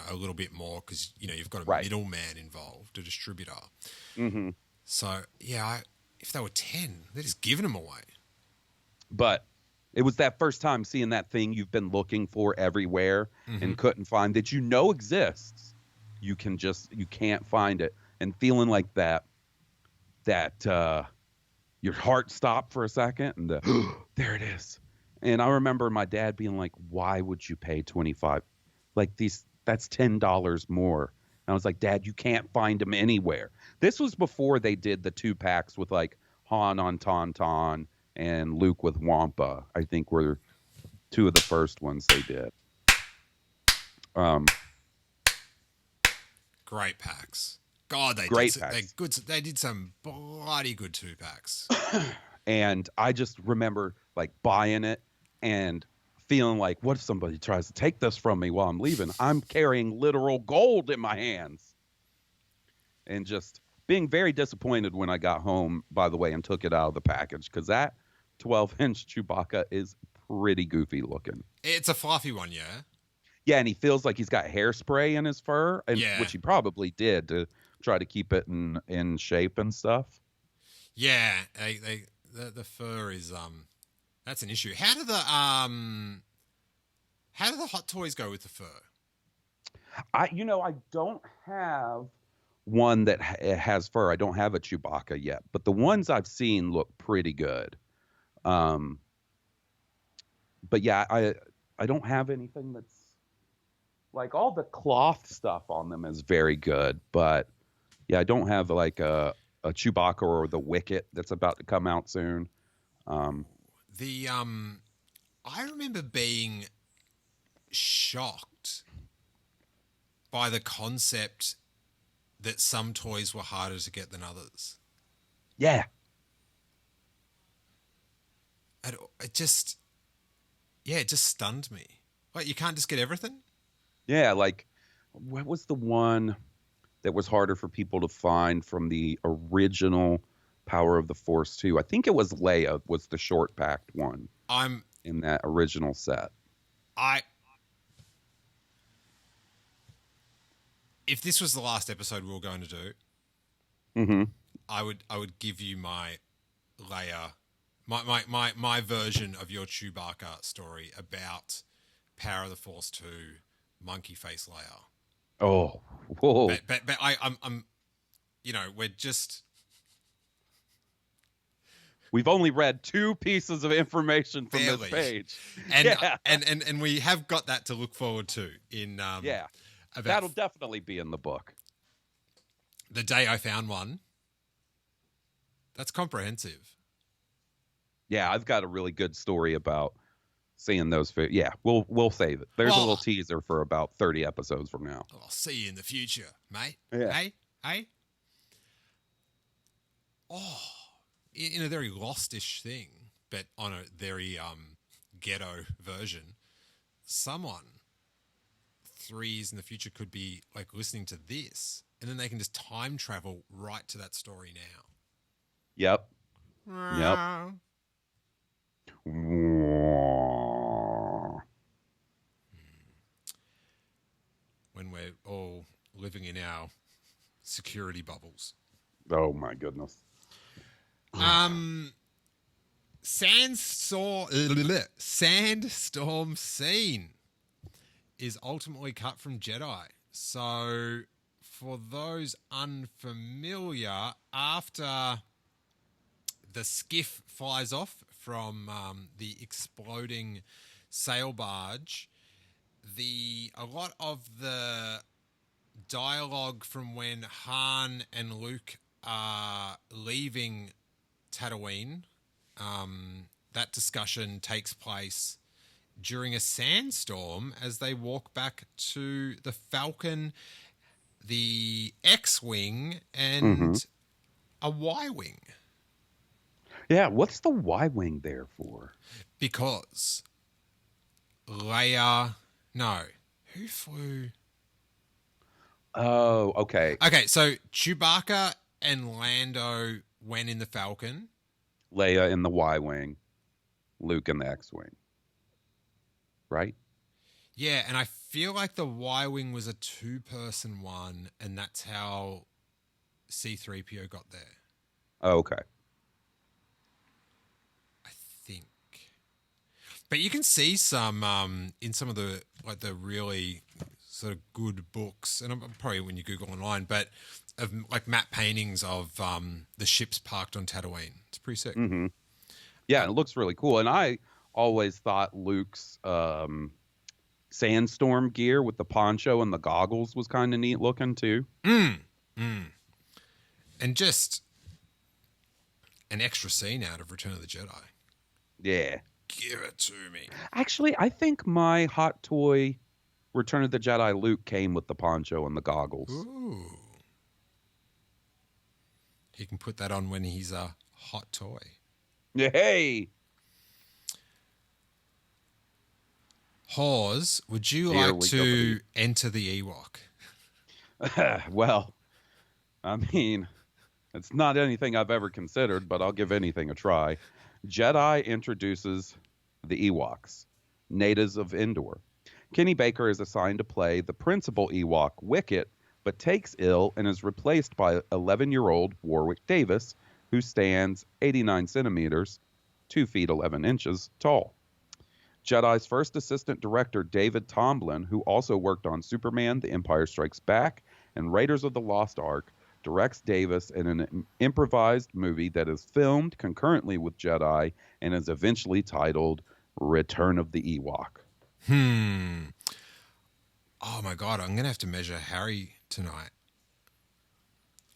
a little bit more because, you've got a middleman involved, a distributor. Mm-hmm. So, yeah, if they were 10, they're just giving them away. But it was that first time seeing that thing you've been looking for everywhere and couldn't find that exists. You can't find it. And feeling like that your heart stopped for a second and there it is. And I remember my dad being like, why would you pay $25? Like that's $10 more. And I was like, Dad, you can't find them anywhere. This was before they did the 2-packs with like Han on Tauntaun and Luke with Wampa. I think were two of the first ones they did. Great packs. God, they did some bloody good 2-packs. And I just remember like buying it and feeling like, what if somebody tries to take this from me while I'm leaving? I'm carrying literal gold in my hands. And just being very disappointed when I got home, by the way, and took it out of the package because that 12-inch Chewbacca is pretty goofy looking. It's a fluffy one, yeah? Yeah, and he feels like he's got hairspray in his fur, which he probably did to try to keep it in shape and stuff. Yeah, the fur is that's an issue. How do the Hot Toys go with the fur? I don't have one that has fur. I don't have a Chewbacca yet, but the ones I've seen look pretty good. But yeah, I don't have anything that's like all the cloth stuff on them is very good, but yeah, I don't have like a Chewbacca or the Wicket that's about to come out soon. I remember being shocked by the concept that some toys were harder to get than others. Yeah. It just stunned me. Like, you can't just get everything? Yeah, like, what was the one that was harder for people to find from the original Power of the Force 2. I think it was Leia was the short packed one in that original set. If this was the last episode we were going to do, I would give you my Leia, my version of your Chewbacca story about Power of the Force 2, monkey face Leia. Oh, whoa! But I'm, we're just. We've only read 2 pieces of information from this page, and we have got that to look forward to in that'll definitely be in the book. The day I found one. That's comprehensive. Yeah, I've got a really good story about seeing those. Yeah, we'll save it. There's a little teaser for about 30 episodes from now. I'll see you in the future, mate. Yeah. Hey. Oh, in a very lost-ish thing, but on a very ghetto version, someone 3 years in the future could be like listening to this, and then they can just time travel right to that story now. Yep. When we're all living in our security bubbles. Oh my goodness. Sandstorm scene is ultimately cut from Jedi. So for those unfamiliar, after the skiff flies off from the exploding sail barge, a lot of the dialogue from when Han and Luke are leaving Tatooine, that discussion takes place during a sandstorm as they walk back to the Falcon, the X-Wing, and a Y-Wing. Yeah, what's the Y-Wing there for? Because Leia... No. Who flew... Oh, okay. Okay, so Chewbacca and Lando went in the Falcon. Leia in the Y-Wing. Luke in the X-Wing. Right? Yeah, and I feel like the Y-Wing was a 2-person one, and that's how C-3PO got there. Oh, okay. I think. But you can see some in some of the really sort of good books, and probably when you Google online, but of like map paintings of the ships parked on Tatooine. It's pretty sick. Mm-hmm. Yeah, it looks really cool. And I always thought Luke's sandstorm gear with the poncho and the goggles was kind of neat looking too. And just an extra scene out of Return of the Jedi. Yeah. Give it to me. Actually, I think my hot toy Return of the Jedi Luke came with the poncho and the goggles. Ooh. He can put that on when he's a hot toy. Hey! Hawes, would you like to enter the Ewok? Well, I mean, it's not anything I've ever considered, but I'll give anything a try. Jedi introduces the Ewoks, natives of Endor. Kenny Baker is assigned to play the principal Ewok, Wicket, but takes ill and is replaced by 11-year-old Warwick Davis, who stands 89 centimeters, 2 feet 11 inches tall. Jedi's first assistant director, David Tomblin, who also worked on Superman, The Empire Strikes Back, and Raiders of the Lost Ark, directs Davis in an improvised movie that is filmed concurrently with Jedi and is eventually titled Return of the Ewok. Oh my God, I'm going to have to measure Harry tonight.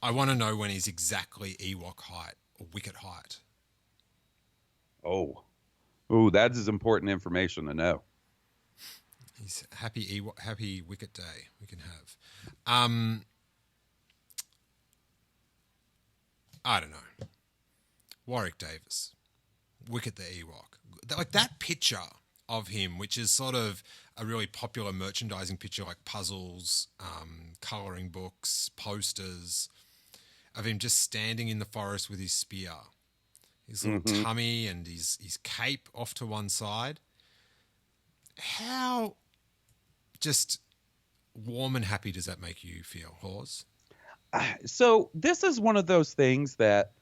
I want to know when he's exactly Ewok height or Wicket height. Oh, that is important information to know. He's happy Wicket Day we can have. I don't know. Warwick Davis, Wicket the Ewok. Like that picture of him, which is sort of a really popular merchandising picture, like puzzles, colouring books, posters. of him just standing in the forest with his spear, his little tummy and his cape off to one side. How just warm and happy does that make you feel, Hawes? So this is one of those things that,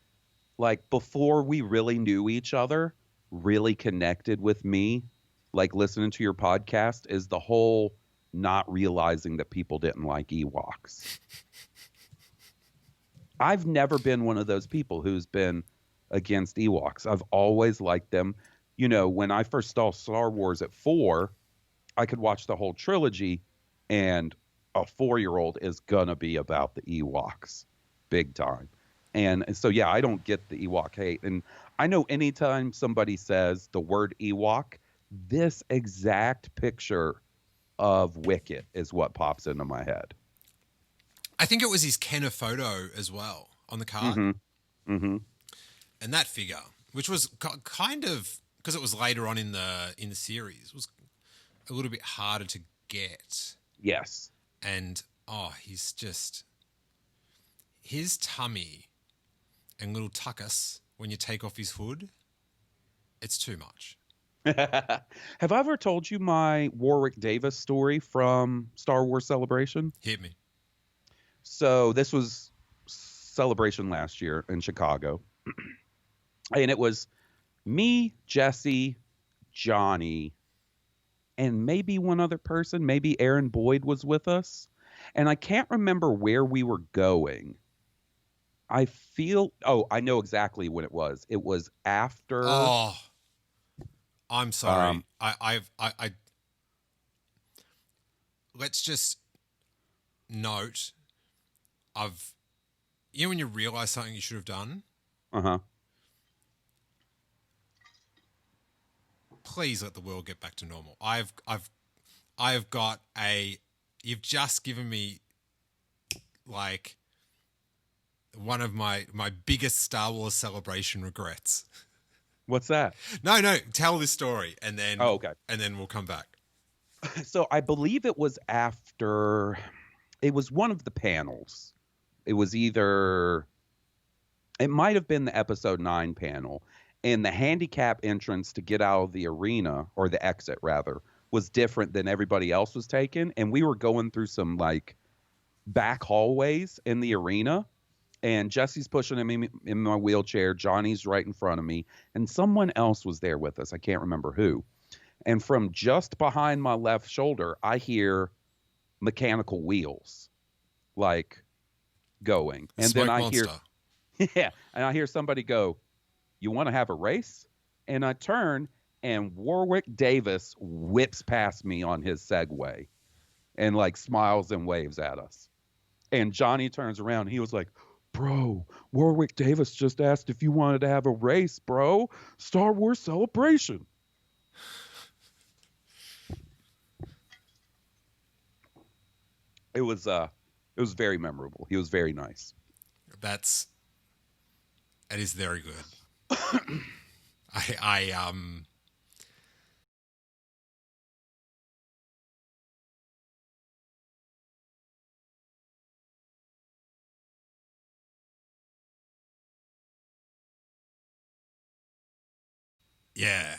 like, before we really knew each other, really connected with me, like listening to your podcast, is the whole not realizing that people didn't like Ewoks. I've never been one of those people who's been against Ewoks. I've always liked them. You know, when I first saw Star Wars at 4, I could watch the whole trilogy, and a 4-year-old is gonna be about the Ewoks big time. And so, yeah, I don't get the Ewok hate. And I know anytime somebody says the word Ewok, this exact picture of Wicket is what pops into my head. I think it was his Kenner photo as well on the card. And that figure, which was kind of, because it was later on in the series, was a little bit harder to get. Yes. And, he's just, his tummy and little tuckus when you take off his hood, it's too much. Have I ever told you my Warwick Davis story from Star Wars Celebration? Hit me. So this was Celebration last year in Chicago. And it was me, Jesse, Johnny, and maybe one other person. Maybe Aaron Boyd was with us. And I can't remember where we were going. I know exactly when it was. It was after. Oh, I'm sorry. I let's just note. When you realize something you should have done. Please let the world get back to normal. You've just given me like one of my biggest Star Wars Celebration regrets. What's that? No, tell this story and then okay. And then we'll come back. So I believe it was one of the panels. It was it might have been the episode 9 panel, and the handicap entrance to get out of the arena, or the exit rather, was different than everybody else was taking. And we were going through some like back hallways in the arena, and Jesse's pushing me in my wheelchair. Johnny's right in front of me, and someone else was there with us. I can't remember who. And from just behind my left shoulder, I hear mechanical wheels like going. And then I hear, yeah, and I hear somebody go, "You want to have a race?" And I turn, and Warwick Davis whips past me on his Segway and like smiles and waves at us. And Johnny turns around and he was like, "Bro, Warwick Davis just asked if you wanted to have a race, bro. Star Wars Celebration." It was very memorable. He was very nice. That is very good. Yeah.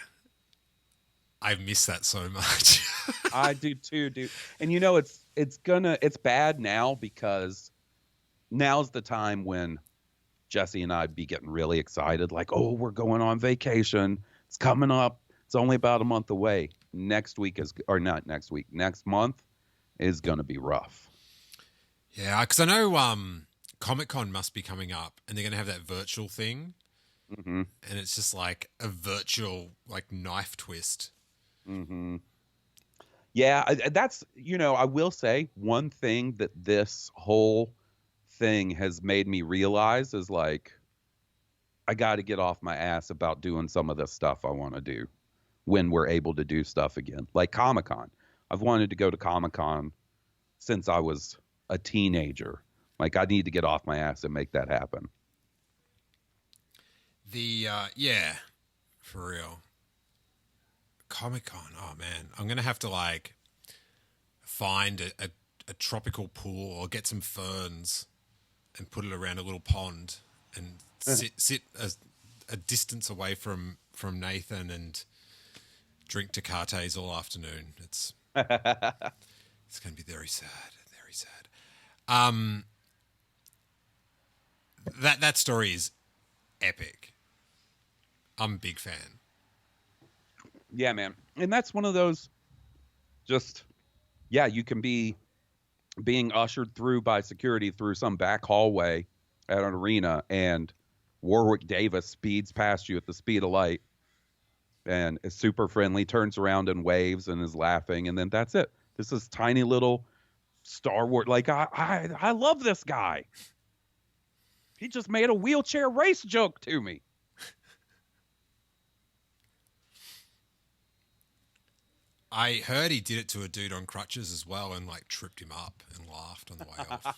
I miss that so much. I do too, dude. And you know, it's bad now because now's the time when Jesse and I'd be getting really excited, like, "Oh, we're going on vacation. It's coming up. It's only about a month away. Next month is going to be rough." Yeah, because I know Comic-Con must be coming up, and they're going to have that virtual thing. And it's just like a virtual like knife twist. Yeah, that's, I will say one thing that this whole thing has made me realize is like, I got to get off my ass about doing some of this stuff I want to do when we're able to do stuff again. Like Comic-Con. I've wanted to go to Comic-Con since I was a teenager. Like, I need to get off my ass and make that happen. Yeah, for real. Comic-Con, oh man, I'm gonna have to like find a tropical pool or get some ferns and put it around a little pond and sit a distance away from Nathan and drink Tecates all afternoon. It's going to be very sad, very sad. That story is epic. I'm a big fan. Yeah, man. And that's one of those you can be being ushered through by security through some back hallway at an arena, and Warwick Davis speeds past you at the speed of light and is super friendly, turns around and waves and is laughing, and then that's it. This is tiny little Star Wars. Like, I love this guy. He just made a wheelchair race joke to me. I heard he did it to a dude on crutches as well and like tripped him up and laughed on the way off.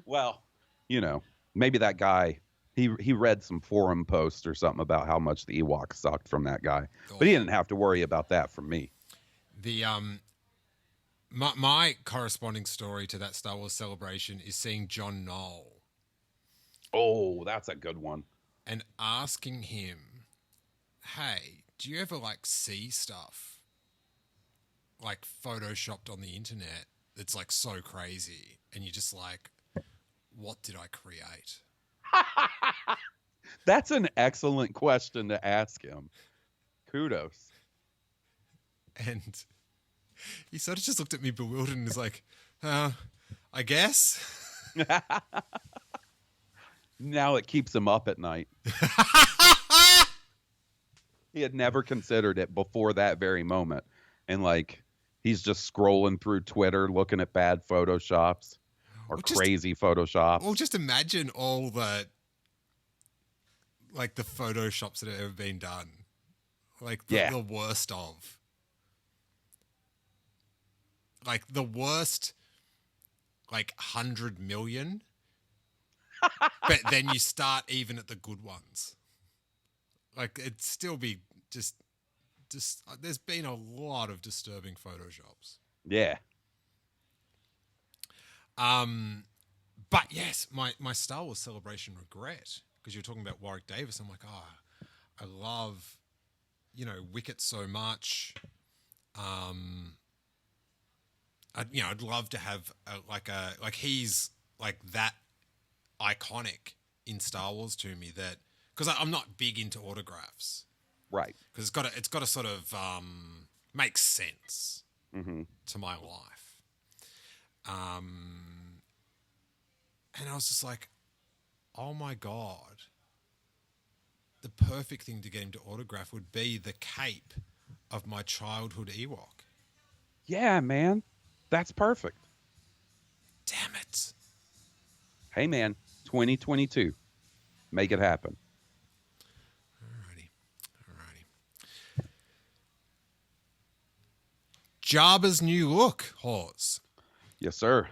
Well, maybe that guy, he read some forum post or something about how much the Ewoks sucked from that guy. Oh. But he didn't have to worry about that from me. The my corresponding story to that Star Wars celebration is seeing John Knoll. Oh, that's a good one. And asking him, hey, do you ever like see stuff like photoshopped on the internet that's like so crazy and you're just like, what did I create? That's an excellent question to ask him. Kudos. And he sort of just looked at me bewildered and was like, I guess. Now it keeps him up at night. He had never considered it before that very moment. And like, he's just scrolling through Twitter, looking at bad Photoshops or crazy Photoshops. Well, just imagine all the Photoshops that have ever been done. Like the worst of. Like the worst, 100 million. But then you start even at the good ones. Like it'd still be just there's been a lot of disturbing Photoshops. Yeah. But yes, my Star Wars celebration regret, because you're talking about Warwick Davis. I'm like, I love, Wicket so much. I'd love to have he's like that iconic in Star Wars to me, that because I'm not big into autographs. Right. Because it's got to sort of make sense to my life. And I was just like, oh my God, the perfect thing to get him to autograph would be the cape of my childhood Ewok. Yeah, man. That's perfect. Damn it. Hey, man, 2022. Make it happen. Jabba's new look, Hawes. Yes, sir.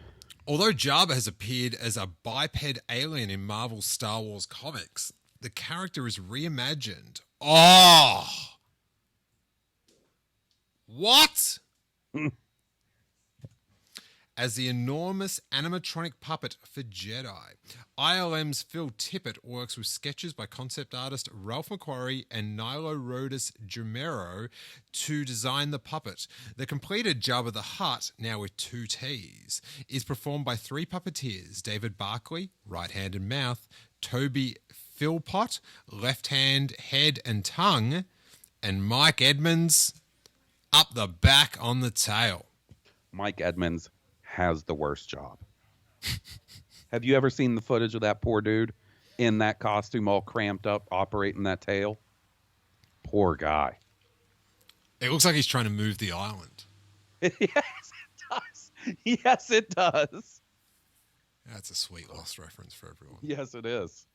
Although Jabba has appeared as a biped alien in Marvel's Star Wars comics, the character is reimagined. Oh! What? As the enormous animatronic puppet for Jedi. ILM's Phil Tippett works with sketches by concept artist Ralph McQuarrie and Nilo Rodis Jumero to design the puppet. The completed Jabba the Hutt, now with 2 T's, is performed by 3 puppeteers: David Barkley, right hand and mouth; Toby Philpott, left hand, head and tongue; and Mike Edmonds, up the back on the tail. Mike Edmonds has the worst job. Have you ever seen the footage of that poor dude in that costume, all cramped up, operating that tail? Poor guy. It looks like he's trying to move the island. Yes, it does. Yes, it does. That's a sweet Lost reference for everyone. Yes, it is.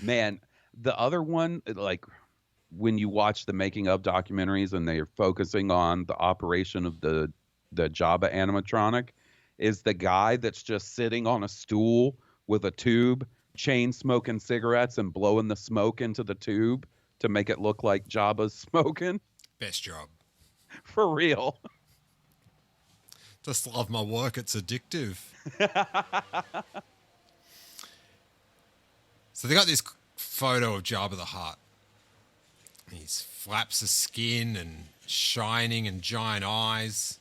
Man, the other one, like when you watch the making of documentaries and they're focusing on the operation of the Jabba animatronic, is the guy that's just sitting on a stool with a tube, chain smoking cigarettes and blowing the smoke into the tube to make it look like Jabba's smoking. Best job. For real. Just love my work. It's addictive. So they got this photo of Jabba the Hutt. His flaps of skin and shining and giant eyes.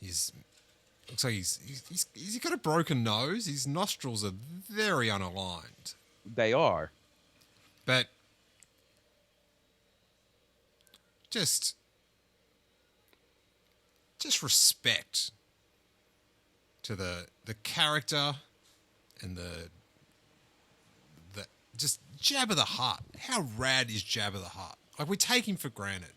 Looks like he's got a broken nose. His nostrils are very unaligned. They are. But just respect to the character and the just Jabba the Hutt. How rad is Jabba the Hutt? Like, we take him for granted.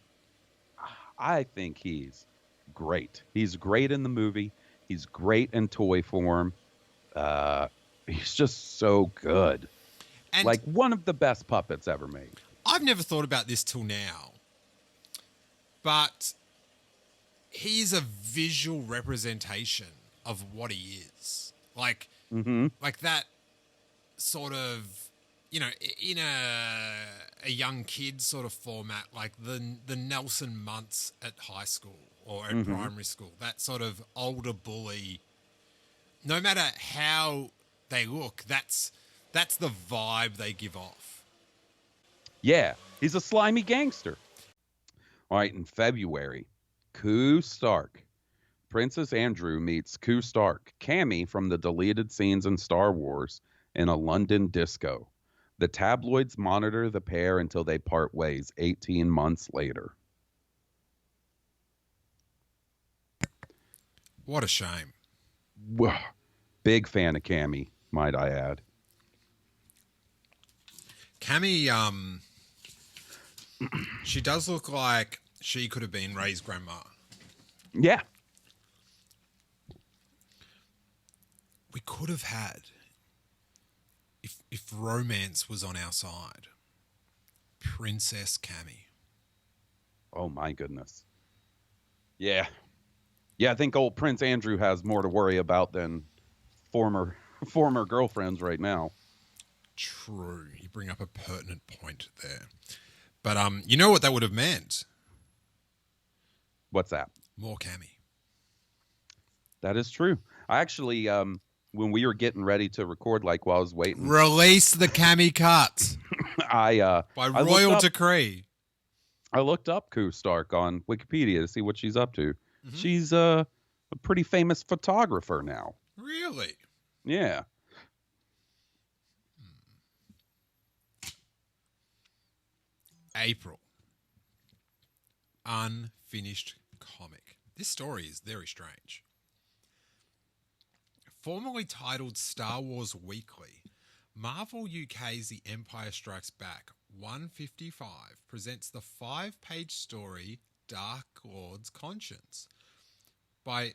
I think he's great. He's great in the movie. He's great in toy form. He's just so good. And like one of the best puppets ever made. I've never thought about this till now, but he's a visual representation of what he is. Like, like that sort of, you know, in a young kid sort of format, like the Nelson Muntz at high school or at primary school, that sort of older bully. No matter how they look, that's the vibe they give off. Yeah, he's a slimy gangster. All right, in February, Koo Stark. Princess Andrew meets Koo Stark, Cammy from the deleted scenes in Star Wars, in a London disco. The tabloids monitor the pair until they part ways 18 months later. What a shame. Big fan of Cammy, might I add. Cammy, she does look like she could have been Rey's grandma. Yeah. We could have had, if romance was on our side, Princess Cammy. Oh, my goodness. Yeah. Yeah, I think old Prince Andrew has more to worry about than former girlfriends right now. True. You bring up a pertinent point there. But you know what that would have meant? What's that? More Cammy. That is true. I actually, when we were getting ready to record, like while I was waiting, release the Cammy cut. By royal decree. I looked up Koo Stark on Wikipedia to see what she's up to. Mm-hmm. She's a pretty famous photographer now. Really? Yeah. April. Unfinished comic. This story is very strange. Formerly titled Star Wars Weekly, Marvel UK's The Empire Strikes Back 155 presents the 5-page story Dark Lord's Conscience by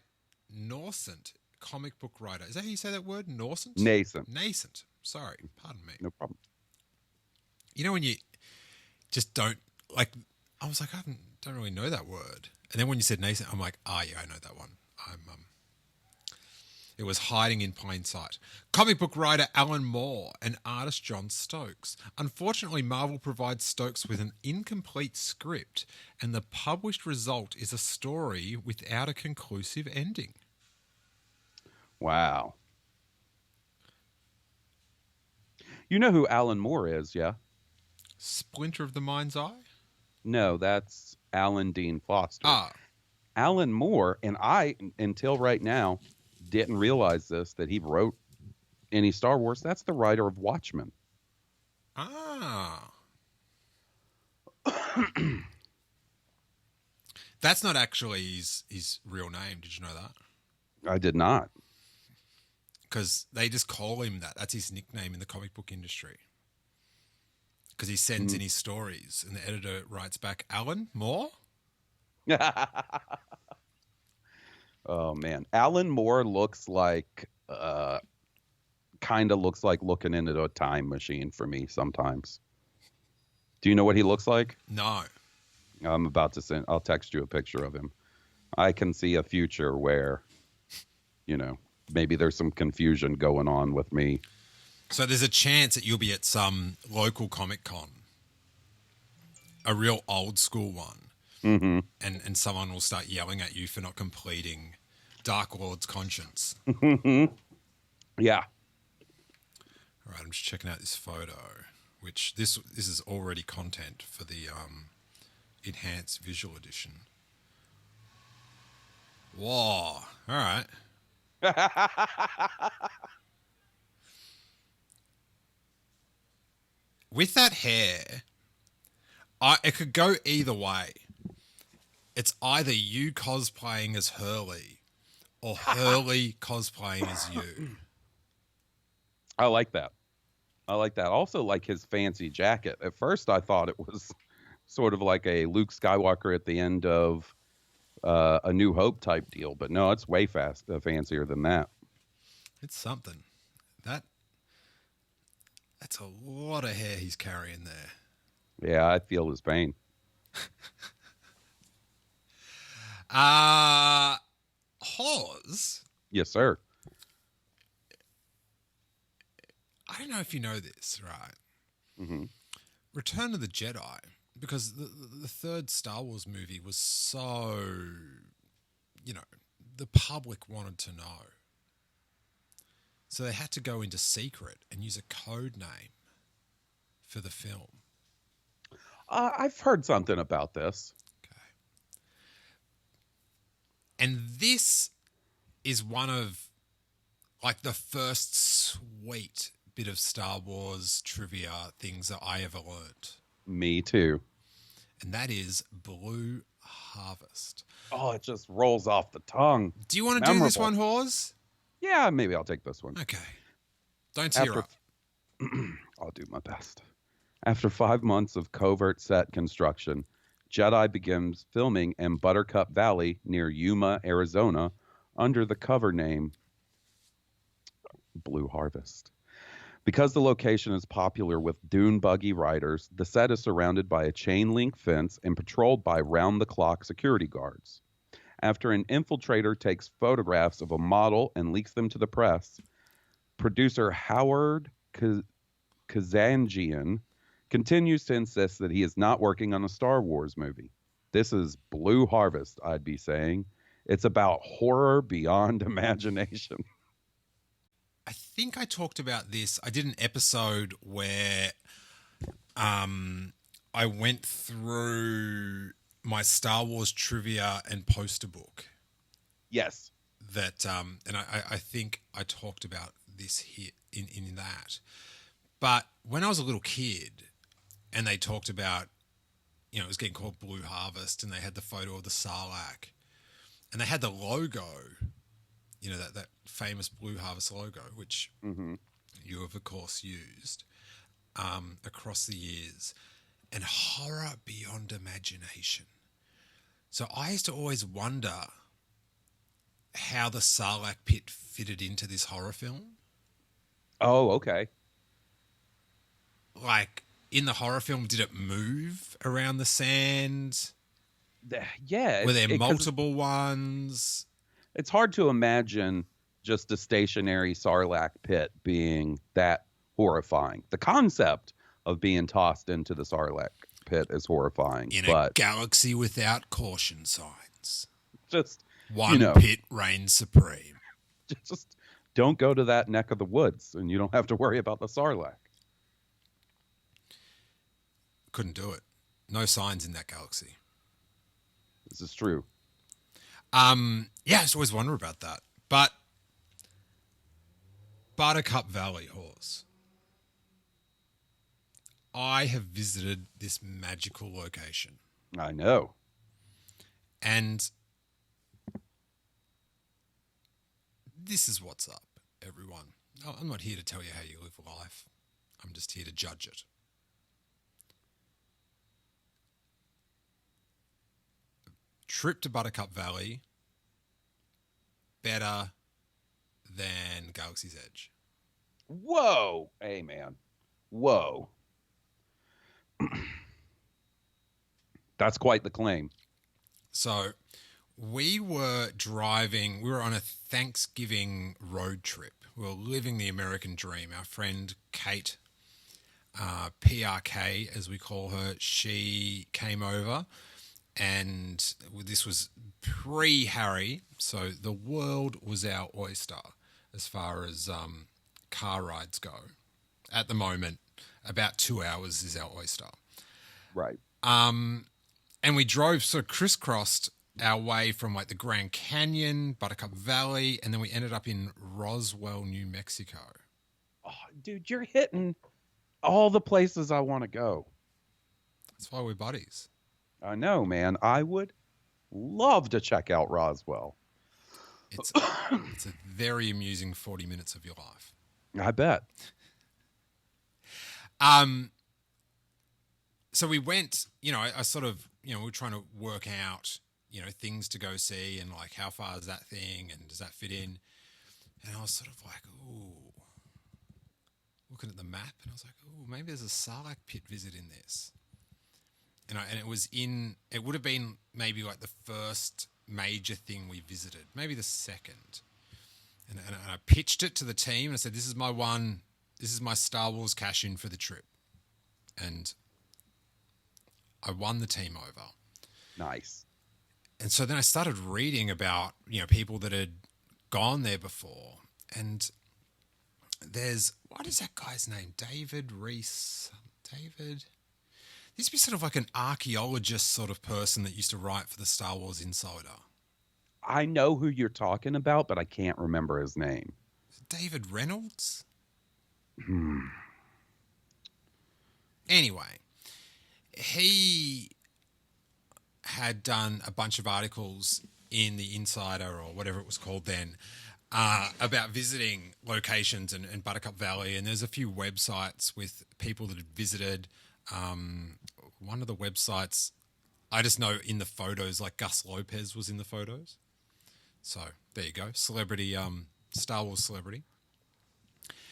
nascent comic book writer. Is that how you say that word? Nascent? Nascent. Sorry. Pardon me. No problem. You know when you just don't, like, I was like, don't really know that word. And then when you said nascent, I'm like, yeah, I know that one. It was hiding in plain sight. Comic book writer Alan Moore and artist John Stokes. Unfortunately, Marvel provides Stokes with an incomplete script, and the published result is a story without a conclusive ending. Wow. You know who Alan Moore is, yeah? Splinter of the Mind's Eye? No, that's Alan Dean Foster. Alan Moore, and I, until right now, didn't realize this, that he wrote any Star Wars. That's the writer of Watchmen. That's not actually his real name. Did you know that? I did not. Because they just call him that. That's his nickname in the comic book industry. Because he sends in his stories, and the editor writes back, Alan Moore? Oh, man. Alan Moore looks like, kind of looks like looking into a time machine for me sometimes. Do you know what he looks like? No. I'm about to I'll text you a picture of him. I can see a future where, you know, maybe there's some confusion going on with me. So there's a chance that you'll be at some local Comic Con, a real old school one. Mm-hmm. And someone will start yelling at you for not completing Dark Lord's Conscience. Yeah. All right, I'm just checking out this photo, which this is already content for the enhanced visual edition. Whoa! All right. With that hair, it could go either way. It's either you cosplaying as Hurley or Hurley cosplaying as you. I like that. Also, like his fancy jacket. At first, I thought it was sort of like a Luke Skywalker at the end of A New Hope type deal, but no, it's way fancier than that. It's something. That's a lot of hair he's carrying there. Yeah, I feel his pain. Hawes? Yes, sir. I don't know if you know this, right? Mm-hmm. Return of the Jedi, because the third Star Wars movie was so, the public wanted to know. So they had to go into secret and use a code name for the film. I've heard something about this. Okay. And this is one of, like, the first sweet bit of Star Wars trivia things that I ever learned. Me too. And that is Blue Harvest. Oh, it just rolls off the tongue. Do you want to do this one, Hawes? Yeah, maybe I'll take this one. Okay. Don't tear up. I'll do my best. After 5 months of covert set construction, Jedi begins filming in Buttercup Valley near Yuma, Arizona, under the cover name Blue Harvest. Because the location is popular with dune buggy riders, the set is surrounded by a chain link fence and patrolled by round-the-clock security guards. After an infiltrator takes photographs of a model and leaks them to the press, producer Howard Kazanjian continues to insist that he is not working on a Star Wars movie. This is Blue Harvest, I'd be saying. It's about horror beyond imagination. I think I talked about this. I did an episode where I went through my Star Wars trivia and poster book. Yes. That and I think I talked about this here in that. But when I was a little kid and they talked about, it was getting called Blue Harvest and they had the photo of the Sarlacc and they had the logo, that famous Blue Harvest logo, which you have, of course, used across the years, and horror beyond imagination. So I used to always wonder how the Sarlacc pit fitted into this horror film. Oh, okay. Like, in the horror film, did it move around the sand? Yeah. Were there multiple ones? It's hard to imagine just a stationary Sarlacc pit being that horrifying. The concept of being tossed into the Sarlacc pit is horrifying. In a galaxy without caution signs. Just one pit reigns supreme. Just don't go to that neck of the woods and you don't have to worry about the Sarlacc. Couldn't do it. No signs in that galaxy. This is true. I just always wonder about that. But Buttercup Valley, Hawes. I have visited this magical location. I know. And this is what's up, everyone. I'm not here to tell you how you live life. I'm just here to judge it. Trip to Buttercup Valley, better than Galaxy's Edge. Whoa. Hey, man. Whoa. That's quite the claim. So we were on a Thanksgiving road trip. We were living the American dream. Our friend Kate, PRK as we call her, she came over. And this was pre-Harry, so the world was our oyster as far as car rides go. at the moment, about 2 hours is our oyster. Right. And we drove, sort of crisscrossed our way from like the Grand Canyon, Buttercup Valley, and then we ended up in Roswell, New Mexico. Oh, dude, you're hitting all the places I want to go. That's why we're buddies. I know, man. I would love to check out Roswell. It's a very amusing 40 minutes of your life. I bet. So we went, I sort of, we were trying to work out, things to go see and like how far is that thing and does that fit in? And I was sort of like, ooh, looking at the map and I was like, ooh, maybe there's a Sarlacc pit visit in this. And it would have been maybe like the first major thing we visited, maybe the second. And I pitched it to the team and I said, this is my Star Wars cash in for the trip. And I won the team over. Nice. And so then I started reading about, people that had gone there before. And what is that guy's name? David Reese. David? He used to be sort of like an archaeologist sort of person that used to write for the Star Wars Insider. I know who you're talking about, but I can't remember his name. David Reynolds? Anyway, he had done a bunch of articles in the Insider or whatever it was called then about visiting locations in Buttercup Valley. And there's a few websites with people that had visited. One of the websites, I just know in the photos, like Gus Lopez was in the photos. So there you go. Celebrity, Star Wars celebrity.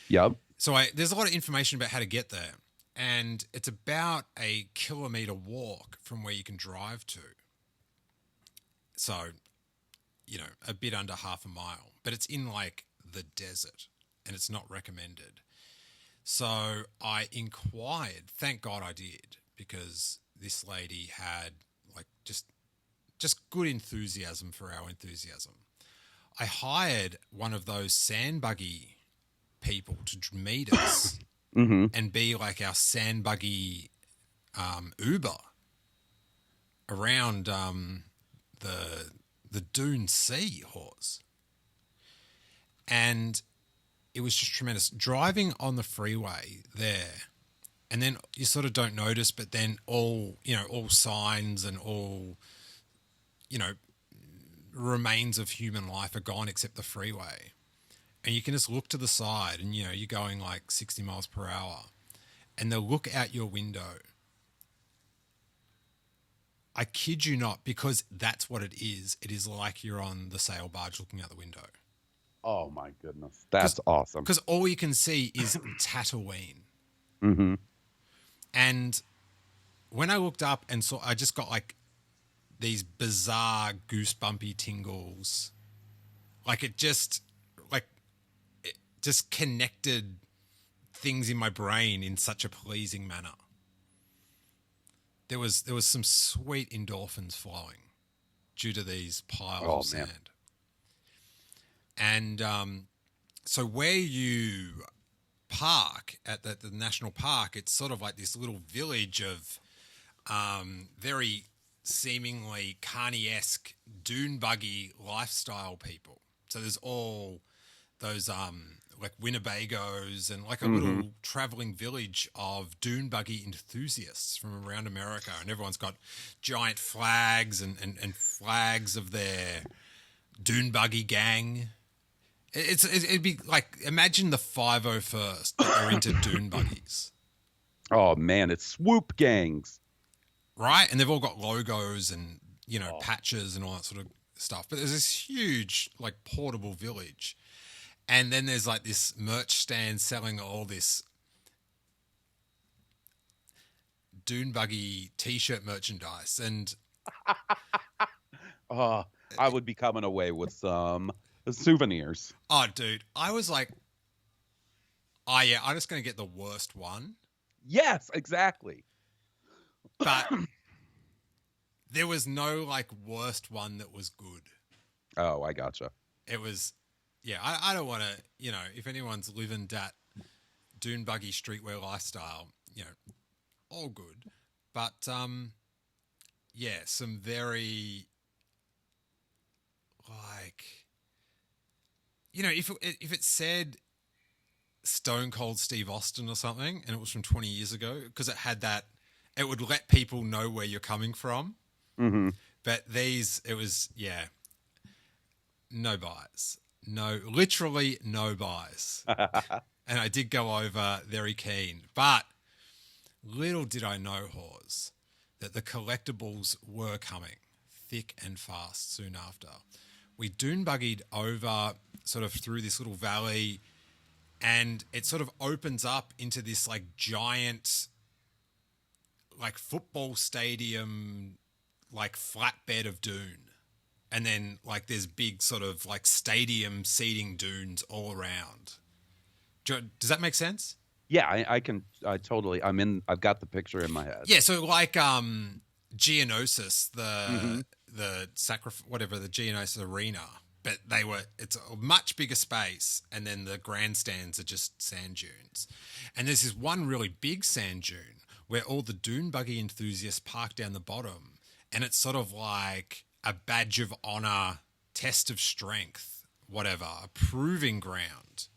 Yep. So there's a lot of information about how to get there. And it's about a kilometre walk from where you can drive to. So, a bit under half a mile. But it's in like the desert and it's not recommended. So I inquired, thank God I did, because this lady had like just good enthusiasm for our enthusiasm. I hired one of those sand buggy people to meet us and be like our sand buggy Uber around the Dune Sea, Hawes. And it was just tremendous. Driving on the freeway there, and then you sort of don't notice, but then all signs and all, remains of human life are gone except the freeway. And you can just look to the side and, you're going like 60 miles per hour and they'll look out your window. I kid you not, because that's what it is. It is like you're on the sail barge looking out the window. Oh, my goodness. That's awesome. Because all you can see is Tatooine. Mm-hmm. And when I looked up and saw, I just got like these bizarre goosebumpy tingles. Like it just connected things in my brain in such a pleasing manner. There was some sweet endorphins flowing due to these piles of sand. And so where you park at the national park, it's sort of like this little village of very seemingly Carney-esque dune buggy lifestyle people. So there's all those like Winnebagos and like a little traveling village of dune buggy enthusiasts from around America, and everyone's got giant flags and flags of their dune buggy gang. It'd be like, imagine the 501st that are into dune buggies. Oh man, it's swoop gangs. Right? And they've all got logos and, patches and all that sort of stuff. But there's this huge, like, portable village. And then there's, like, this merch stand selling all this dune buggy T-shirt merchandise. And I would be coming away with some souvenirs. Oh, dude. I was like, I'm just going to get the worst one. Yes, exactly. But there was no like worst one that was good. Oh, I gotcha. It was, I don't want to, if anyone's living that dune buggy streetwear lifestyle, all good. But, some very, if it said Stone Cold Steve Austin or something, and it was from 20 years ago, because it had that, it would let people know where you're coming from. Mm-hmm. But it was, no buys. No, literally no buys. And I did go over very keen. But little did I know, Hawes, that the collectibles were coming thick and fast soon after. We dune buggied over sort of through this little valley, and it sort of opens up into this like giant like football stadium, like flatbed of dune. And then like there's big sort of like stadium seating dunes all around. Does that make sense? Yeah, I've got the picture in my head. Yeah, so like Geonosis, the Geonosis arena, but it's a much bigger space, and then the grandstands are just sand dunes. And there's this one really big sand dune where all the dune buggy enthusiasts park down the bottom, and it's sort of like a badge of honor, test of strength, whatever, a proving ground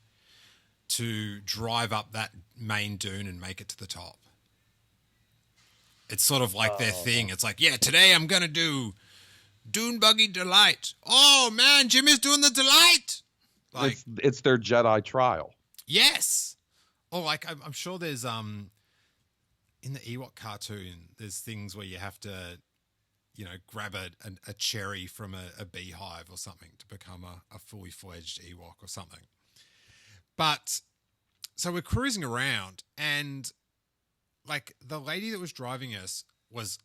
to drive up that main dune and make it to the top. It's sort of like their thing. It's like, yeah, today I'm going to do Dune Buggy Delight. Oh, man, Jimmy's doing the Delight. Like, it's their Jedi Trial. Yes. Or like, I'm sure there's, in the Ewok cartoon, there's things where you have to, grab a cherry from a beehive or something to become a fully fledged Ewok or something. But so we're cruising around, and like the lady that was driving us was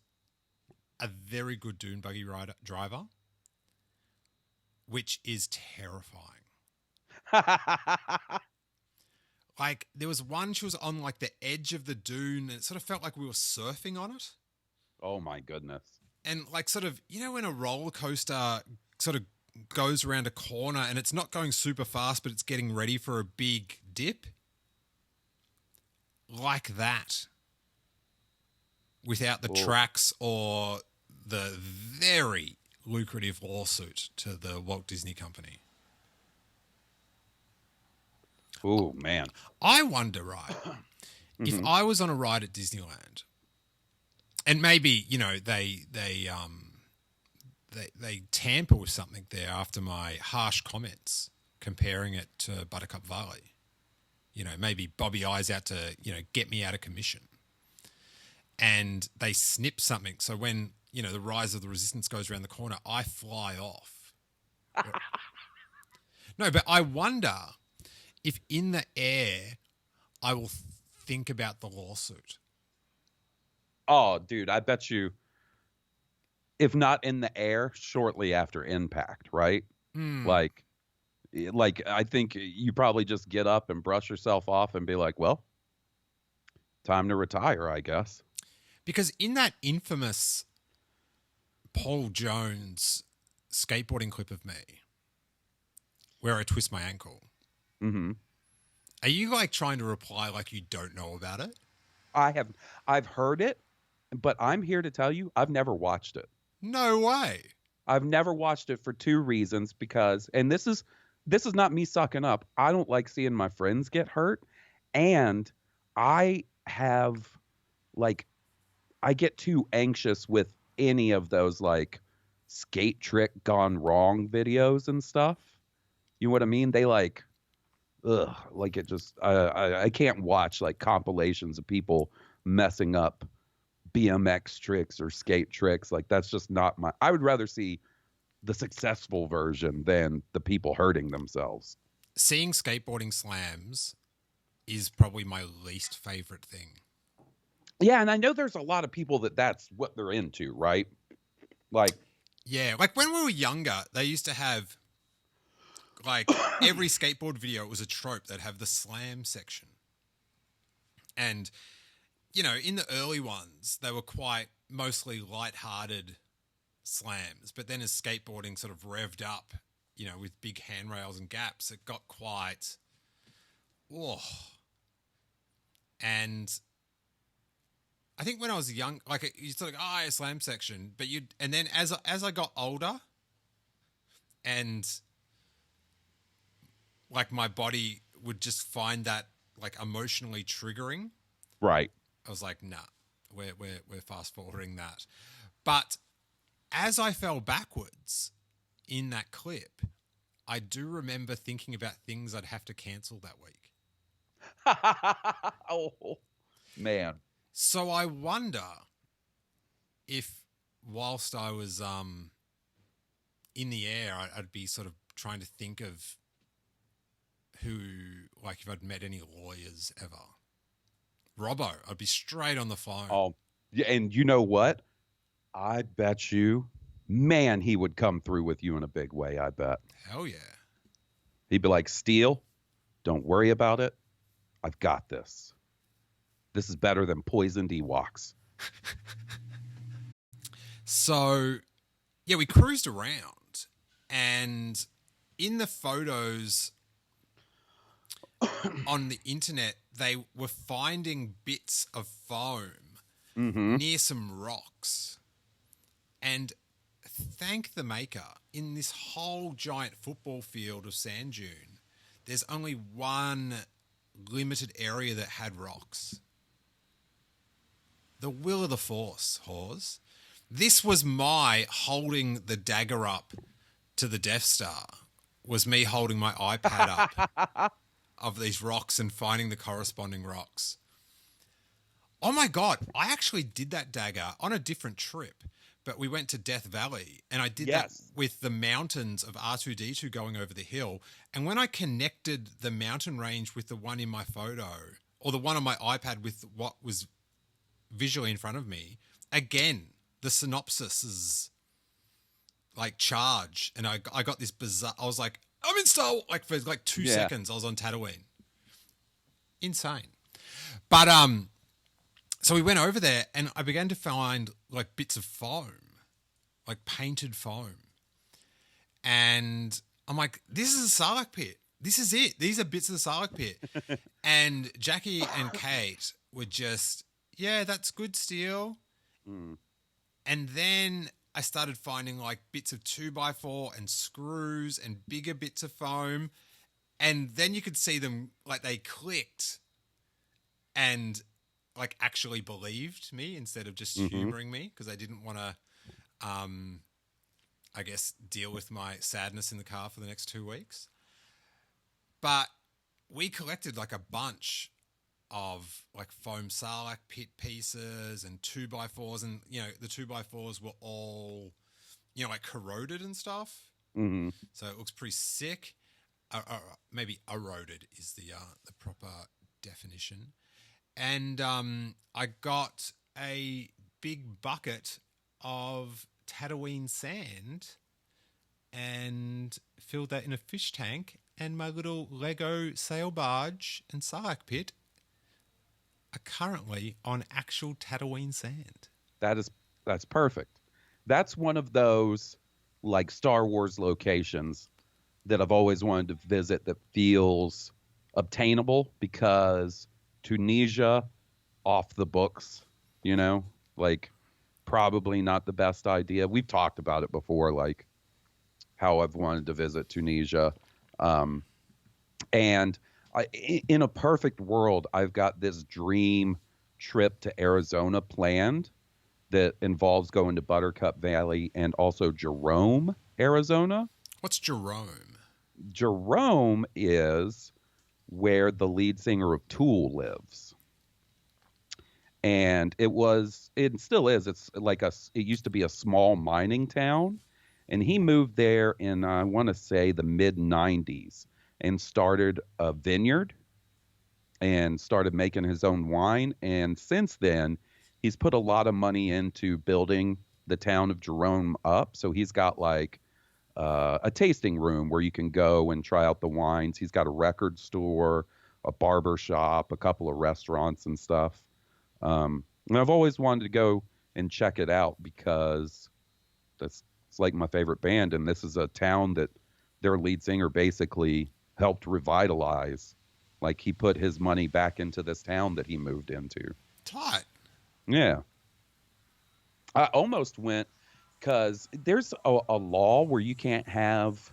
a very good dune buggy driver, which is terrifying. Like there was one, she was on like the edge of the dune, and it sort of felt like we were surfing on it. Oh my goodness. And like sort of, when a roller coaster sort of goes around a corner and it's not going super fast, but it's getting ready for a big dip. Like that. Without the tracks or the very lucrative lawsuit to the Walt Disney Company. Oh, man. I wonder, right, if I was on a ride at Disneyland, and maybe, they tamper with something there after my harsh comments comparing it to Buttercup Valley. Maybe Bobby Eye's out to, get me out of commission. And they snip something. So when, the Rise of the Resistance goes around the corner, I fly off. No, but I wonder if in the air I will think about the lawsuit. Oh, dude, I bet you, if not in the air, shortly after impact, right? Like I think you probably just get up and brush yourself off and be like, well, time to retire, I guess. Because in that infamous Paul Jones skateboarding clip of me, where I twist my ankle, are you like trying to reply like you don't know about it? I've heard it, but I'm here to tell you I've never watched it. No way. I've never watched it for two reasons, because, and this is not me sucking up, I don't like seeing my friends get hurt, and I get too anxious with any of those like skate trick gone wrong videos and stuff. You know what I mean? They like, it just, I can't watch like compilations of people messing up BMX tricks or skate tricks. Like that's just not I would rather see the successful version than the people hurting themselves. Seeing skateboarding slams is probably my least favorite thing. Yeah, and I know there's a lot of people that's what they're into, right? Like, yeah, like when we were younger, they used to have like every skateboard video, it was a trope. They'd have the slam section. And, in the early ones, they were quite mostly lighthearted slams. But then as skateboarding sort of revved up, with big handrails and gaps, it got quite, And I think when I was young, like you sort of slam section, but and then as I got older, and like my body would just find that like emotionally triggering. Right. I was like, nah, we're fast forwarding that. But as I fell backwards in that clip, I do remember thinking about things I'd have to cancel that week. Oh, man. So I wonder if whilst I was in the air, I'd be sort of trying to think of who, like if I'd met any lawyers ever. Robbo, I'd be straight on the phone. Oh, yeah, and you know what? I bet you, man, he would come through with you in a big way, I bet. Hell yeah. He'd be like, Steele, don't worry about it. I've got this. This is better than poisoned Ewoks. So, yeah, we cruised around, and in the photos on the internet, they were finding bits of foam near some rocks. And thank the maker, in this whole giant football field of sand dune, there's only one limited area that had rocks. The will of the Force, Hawes. This was my holding the dagger up to the Death Star, was me holding my iPad up of these rocks and finding the corresponding rocks. Oh my God, I actually did that dagger on a different trip, but we went to Death Valley, and I did that with the mountains of R2-D2 going over the hill. And when I connected the mountain range with the one in my photo, or the one on my iPad with what was visually in front of me, again, the synopsis is like charge. And I got this bizarre, I was like, I'm in Star Wars. Like for like 2 seconds, I was on Tatooine. Insane. But, so we went over there and I began to find like bits of foam, like painted foam. And I'm like, this is a Sarlacc pit. This is it. These are bits of the Sarlacc pit. And Jackie and Kate were just, yeah, that's good, Steele. And then I started finding like bits of 2x4 and screws and bigger bits of foam. And then you could see them like they clicked and like actually believed me instead of just humoring me, because they didn't want to, I guess, deal with my sadness in the car for the next 2 weeks. But we collected like a bunch of like foam Sarlacc pit pieces and 2x4s, and you know the 2x4s were all, you know, like corroded and stuff. So it looks pretty sick. Maybe eroded is the proper definition. And I got a big bucket of Tatooine sand and filled that in a fish tank, and my little Lego sail barge and Sarlacc pit are currently on actual Tatooine sand. That's perfect. That's one of those like Star Wars locations that I've always wanted to visit that feels obtainable, because Tunisia, off the books, you know, like probably not the best idea. We've talked about it before, like how I've wanted to visit Tunisia. And in a perfect world, I've got this dream trip to Arizona planned that involves going to Buttercup Valley and also Jerome, Arizona. What's Jerome? Jerome is where the lead singer of Tool lives. And it still is. It's like it used to be a small mining town. And he moved there in, I want to say, the mid-90s and started a vineyard and started making his own wine. And since then, he's put a lot of money into building the town of Jerome up. So he's got like a tasting room where you can go and try out the wines. He's got a record store, a barber shop, a couple of restaurants and stuff. And I've always wanted to go and check it out because it's like my favorite band. And this is a town that their lead singer basically helped revitalize Like he put his money back into this town that he moved into. Tight. Yeah. I almost went because there's a law where you can't have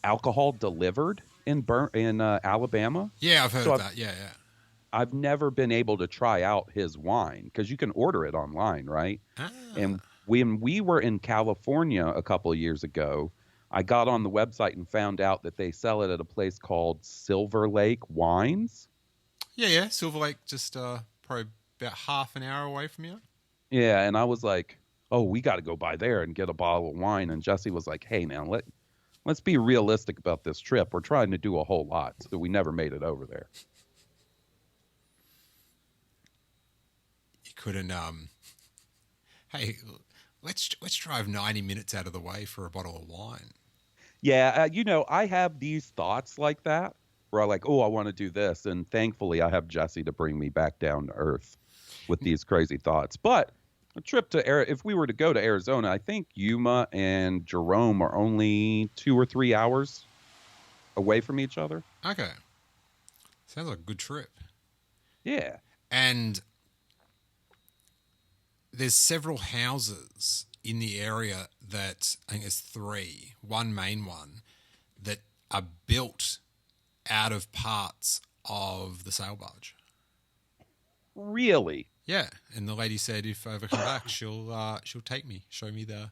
alcohol delivered in Alabama. Yeah, I've heard of that. Yeah. I've never been able to try out his wine because you can order it online, right? Ah. And when we were in California a couple of years ago, I got on the website and found out that they sell it at a place called Silver Lake Wines. Yeah. Silver Lake, just probably about half an hour away from you. Yeah, and I was like, oh, we got to go by there and get a bottle of wine. And Jesse was like, hey, man, let's be realistic about this trip. We're trying to do a whole lot, so we never made it over there. You couldn't, hey, let's drive 90 minutes out of the way for a bottle of wine. Yeah, I have these thoughts like that where I'm like, oh, I want to do this. And thankfully, I have Jesse to bring me back down to earth with these crazy thoughts. But a trip to if we were to go to Arizona, I think Yuma and Jerome are only 2 or 3 hours away from each other. Okay. Sounds like a good trip. Yeah. And there's several houses in the area that, I think there's 3, one main one, that are built out of parts of the sail barge. Really? Yeah, and the lady said if I ever come back, she'll take me, show me the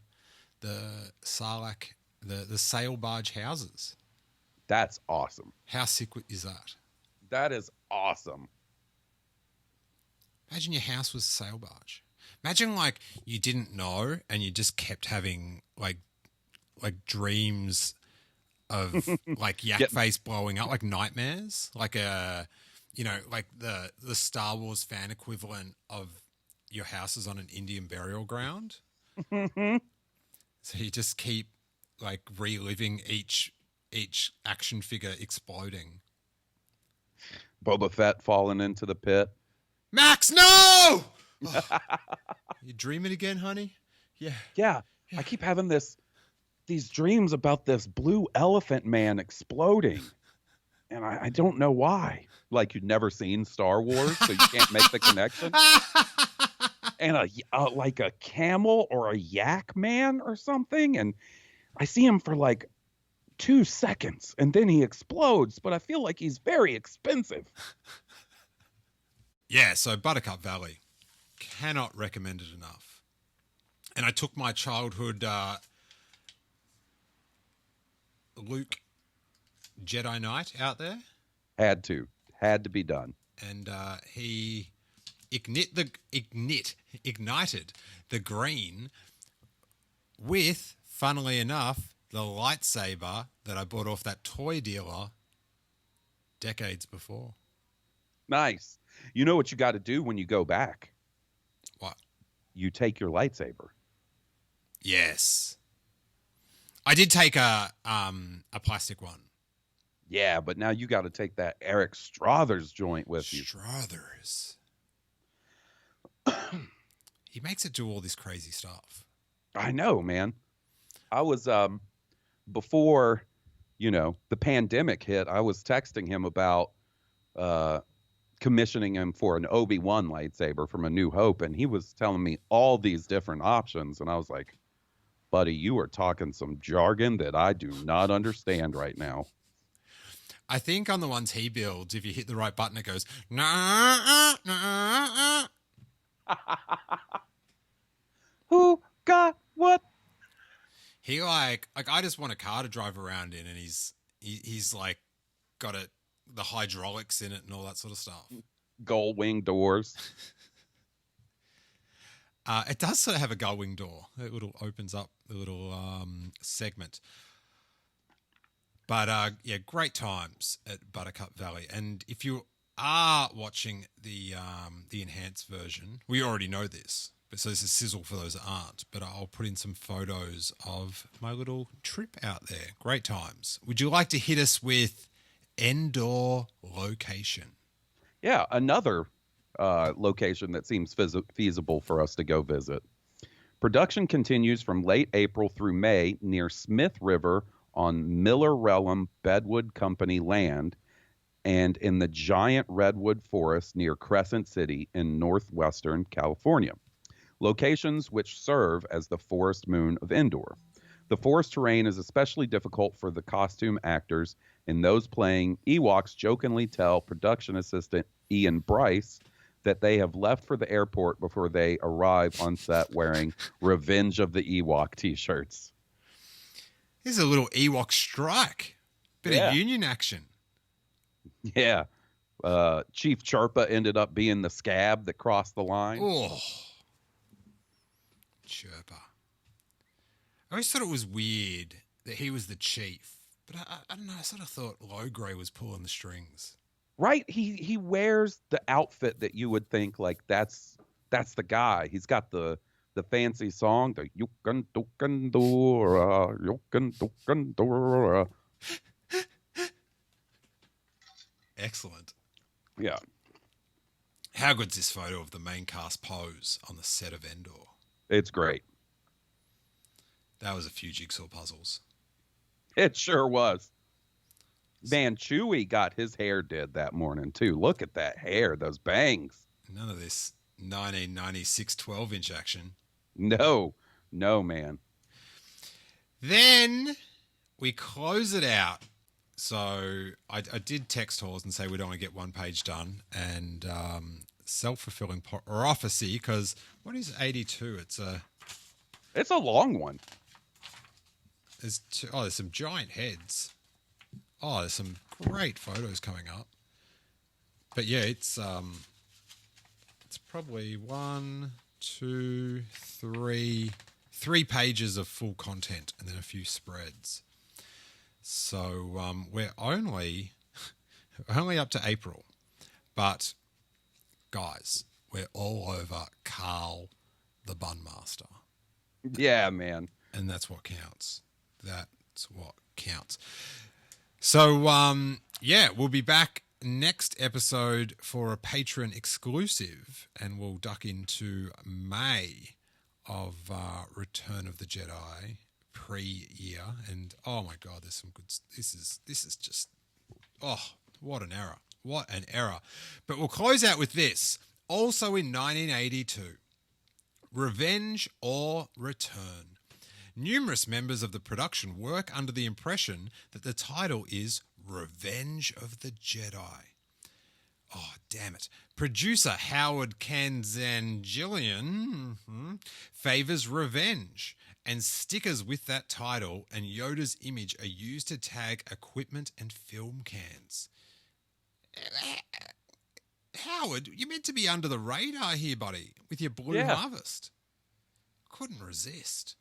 Sarlacc, the sail barge houses. That's awesome. How sick is that? That is awesome. Imagine your house was a sail barge. Imagine like you didn't know and you just kept having like dreams of like yak face blowing up, like nightmares, like a. Like the Star Wars fan equivalent of your house is on an Indian burial ground. So you just keep like reliving each action figure exploding. Boba Fett falling into the pit. Max, no! Oh, you dreaming again, honey? Yeah. I keep having these dreams about this blue elephant man exploding. And I don't know why. Like you've never seen Star Wars, so you can't make the connection. And like a camel or a yak man or something. And I see him for like 2 seconds and then he explodes. But I feel like he's very expensive. Yeah, so Buttercup Valley. Cannot recommend it enough. And I took my childhood Luke Jedi Knight out there. Had to be done. And he ignited the green with, funnily enough, the lightsaber that I bought off that toy dealer decades before. Nice. You know what you got to do when you go back? What? You take your lightsaber. Yes. I did take a plastic one. Yeah, but now you got to take that Eric Struthers joint with you. Struthers. He makes it do all this crazy stuff. I know, man. I was, before, the pandemic hit, I was texting him about commissioning him for an Obi-Wan lightsaber from A New Hope, and he was telling me all these different options, and I was like, buddy, you are talking some jargon that I do not understand right now. I think on the ones he builds, if you hit the right button, it goes, nah, nah. Who got what? He like I just want a car to drive around in, and he's like got the hydraulics in it and all that sort of stuff. Gull wing doors. It does sort of have a gull wing door. It opens up the little segment. But yeah, great times at Buttercup Valley. And if you are watching the enhanced version, we already know this, but so this is sizzle for those that aren't. But I'll put in some photos of my little trip out there. Great times. Would you like to hit us with Endor location? Yeah, another location that seems feasible for us to go visit. Production continues from late April through May near Smith River on Miller Relum Bedwood Company land and in the giant redwood forest near Crescent City in northwestern California, locations which serve as the forest moon of Endor. The forest terrain is especially difficult for the costume actors, and those playing Ewoks jokingly tell production assistant Ian Bryce that they have left for the airport before they arrive on set wearing Revenge of the Ewok t-shirts. This is a little Ewok strike. Bit of union action. Yeah. Chief Charpa ended up being the scab that crossed the line. Oh. Chirpa. I always thought it was weird that he was the chief, but I don't know. I sort of thought Logray was pulling the strings. Right? He wears the outfit that you would think like that's the guy. He's got the fancy song, the Yukan Dukandora, Yukan Dukandora. Excellent. Yeah. How good's this photo of the main cast pose on the set of Endor? It's great. That was a few jigsaw puzzles. It sure was. Man, Chewie got his hair did that morning, too. Look at that hair, those bangs. None of this 1996 12-inch action. No, man. Then we close it out. So I did text Hawes and say we'd only get one page done, and self-fulfilling prophecy, because what is 82? It's a long one. There's some giant heads. Oh, there's some great photos coming up. But yeah, it's probably 1, 2, 3 pages of full content and then a few spreads. So we're only up to April, but guys, we're all over Carl the Bunmaster. Yeah, man. And that's what counts. That's what counts. So, we'll be back next episode for a patron exclusive, and we'll duck into May of Return of the Jedi pre-year. And oh my God, there's some good. This is just what an error! What an error! But we'll close out with this. Also in 1982, Revenge or Return. Numerous members of the production work under the impression that the title is Revenge of the Jedi. Oh, damn it. Producer Howard Kanzangilian favors Revenge, and stickers with that title and Yoda's image are used to tag equipment and film cans. Howard, you're meant to be under the radar here, buddy, with your Blue Harvest. Couldn't resist.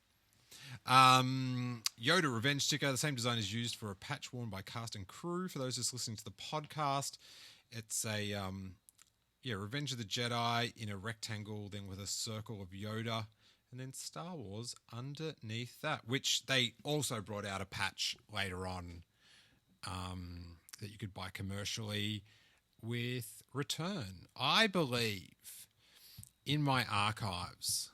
Yoda Revenge sticker, the same design is used for a patch worn by cast and crew. For those just listening to the podcast, it's a Revenge of the Jedi in a rectangle, then with a circle of Yoda, and then Star Wars underneath that, which they also brought out a patch later on that you could buy commercially with Return. I believe in my archives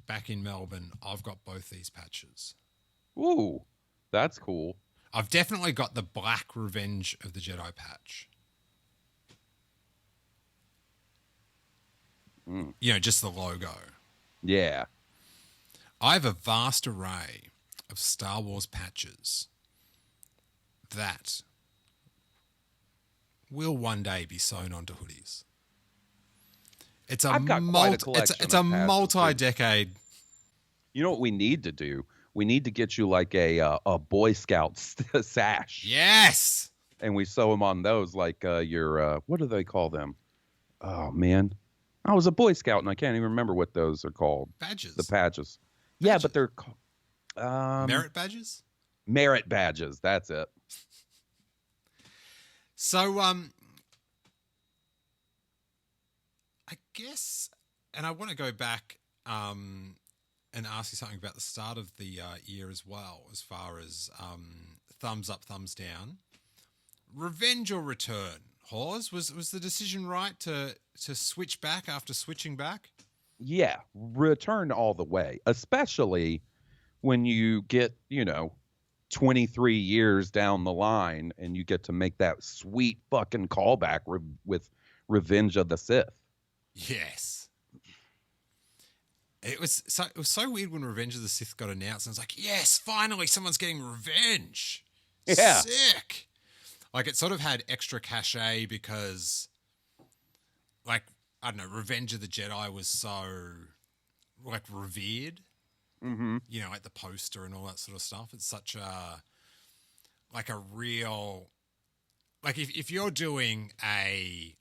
back in Melbourne, I've got both these patches. Ooh, that's cool. I've definitely got the black Revenge of the Jedi patch. You know, just the logo. Yeah. I have a vast array of Star Wars patches that will one day be sewn onto hoodies. It's a multi-decade. You know what we need to do? We need to get you like a Boy Scout sash. Yes. And we sew them on those like your what do they call them? Oh man, I was a Boy Scout and I can't even remember what those are called. Badges. The patches. Yeah, but they're called merit badges. Merit badges. That's it. So I guess, and I want to go back and ask you something about the start of the year as well, as far as thumbs up, thumbs down. Revenge or Return? Hawes, was the decision right to switch back after switching back? Yeah, Return all the way, especially when you get, 23 years down the line, and you get to make that sweet fucking callback with Revenge of the Sith. Yes. It was so weird when Revenge of the Sith got announced, and it's like, yes, finally someone's getting revenge. Yeah. Sick. Like, it sort of had extra cachet because, like, I don't know, Revenge of the Jedi was so, like, revered. Mm-hmm. You know, like the poster and all that sort of stuff. It's such a, like, a real, like, if you're doing a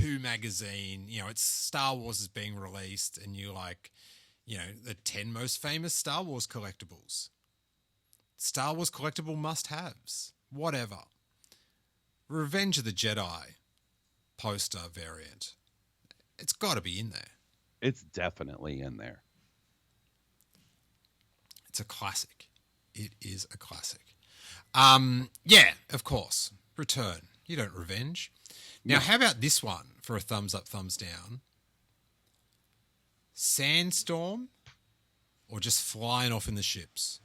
Who magazine, you know, it's Star Wars is being released, and you like, you know, the 10 most famous Star Wars collectibles. Star Wars collectible must-haves. Whatever. Revenge of the Jedi poster variant. It's got to be in there. It's definitely in there. It's a classic. It is a classic. Yeah, of course. Return. You don't revenge. Now, how about this one for a thumbs up, thumbs down? Sandstorm or just flying off in the ships?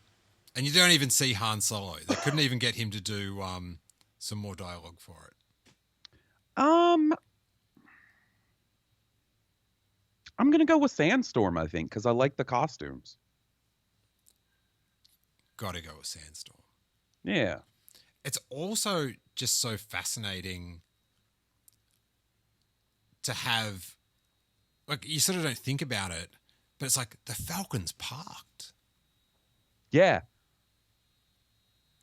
And you don't even see Han Solo. They couldn't even get him to do some more dialogue for it. I'm going to go with Sandstorm, I think, because I like the costumes. Got to go with Sandstorm. Yeah. It's also just so fascinating to have, like, you sort of don't think about it, but it's like the Falcon's parked. Yeah.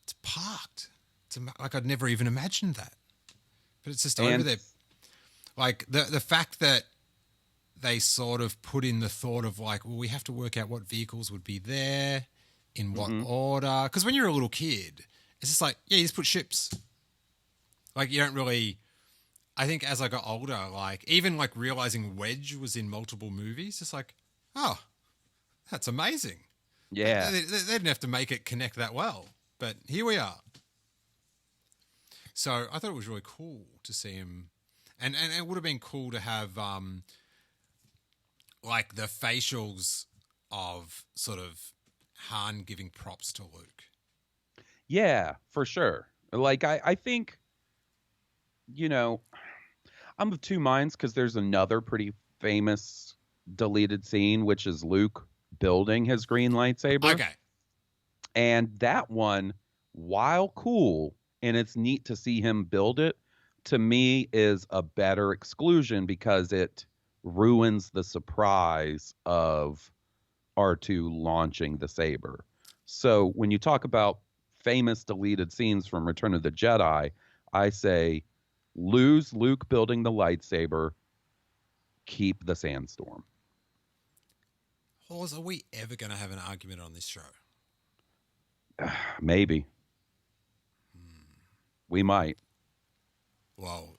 It's parked. Like, I'd never even imagined that. But it's just over there. Like, the fact that they sort of put in the thought of, like, well, we have to work out what vehicles would be there, in what order. Because when you're a little kid, it's just like, yeah, you just put ships. Like, you don't really... I think as I got older, like, even, like, realizing Wedge was in multiple movies, it's like, oh, that's amazing. Yeah. They didn't have to make it connect that well. But here we are. So I thought it was really cool to see him. And it would have been cool to have, like, the facials of sort of Han giving props to Luke. Yeah, for sure. Like, I think, you know, I'm of two minds because there's another pretty famous deleted scene, which is Luke building his green lightsaber. Okay. And that one, while cool, and it's neat to see him build it, to me is a better exclusion because it ruins the surprise of R2 launching the saber. So when you talk about famous deleted scenes from Return of the Jedi, I say lose Luke building the lightsaber, keep the sandstorm. Hawes, are we ever going to have an argument on this show? Maybe. We might. Well,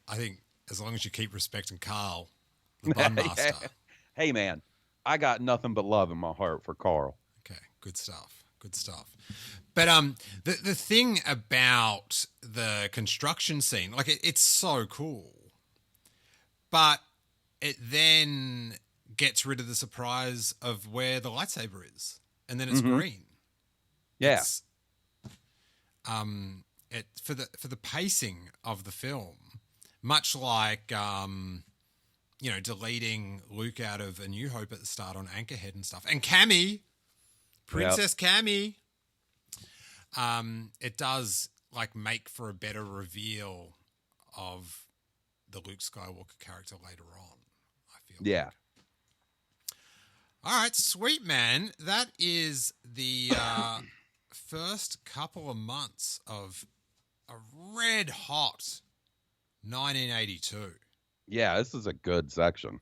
I think as long as you keep respecting Carl, the Bun Master. Hey, man, I got nothing but love in my heart for Carl. Okay, good stuff. Good stuff. But the thing about the construction scene, like, it's so cool, but it then gets rid of the surprise of where the lightsaber is, and then it's green. Yeah. It's, for the pacing of the film, much like you know, deleting Luke out of A New Hope at the start on Anchorhead and stuff, and Cammy, Princess Cammy, it does, like, make for a better reveal of the Luke Skywalker character later on, I feel. Yeah. Like. All right, sweet, man. That is the first couple of months of a red hot 1982. Yeah, this is a good section.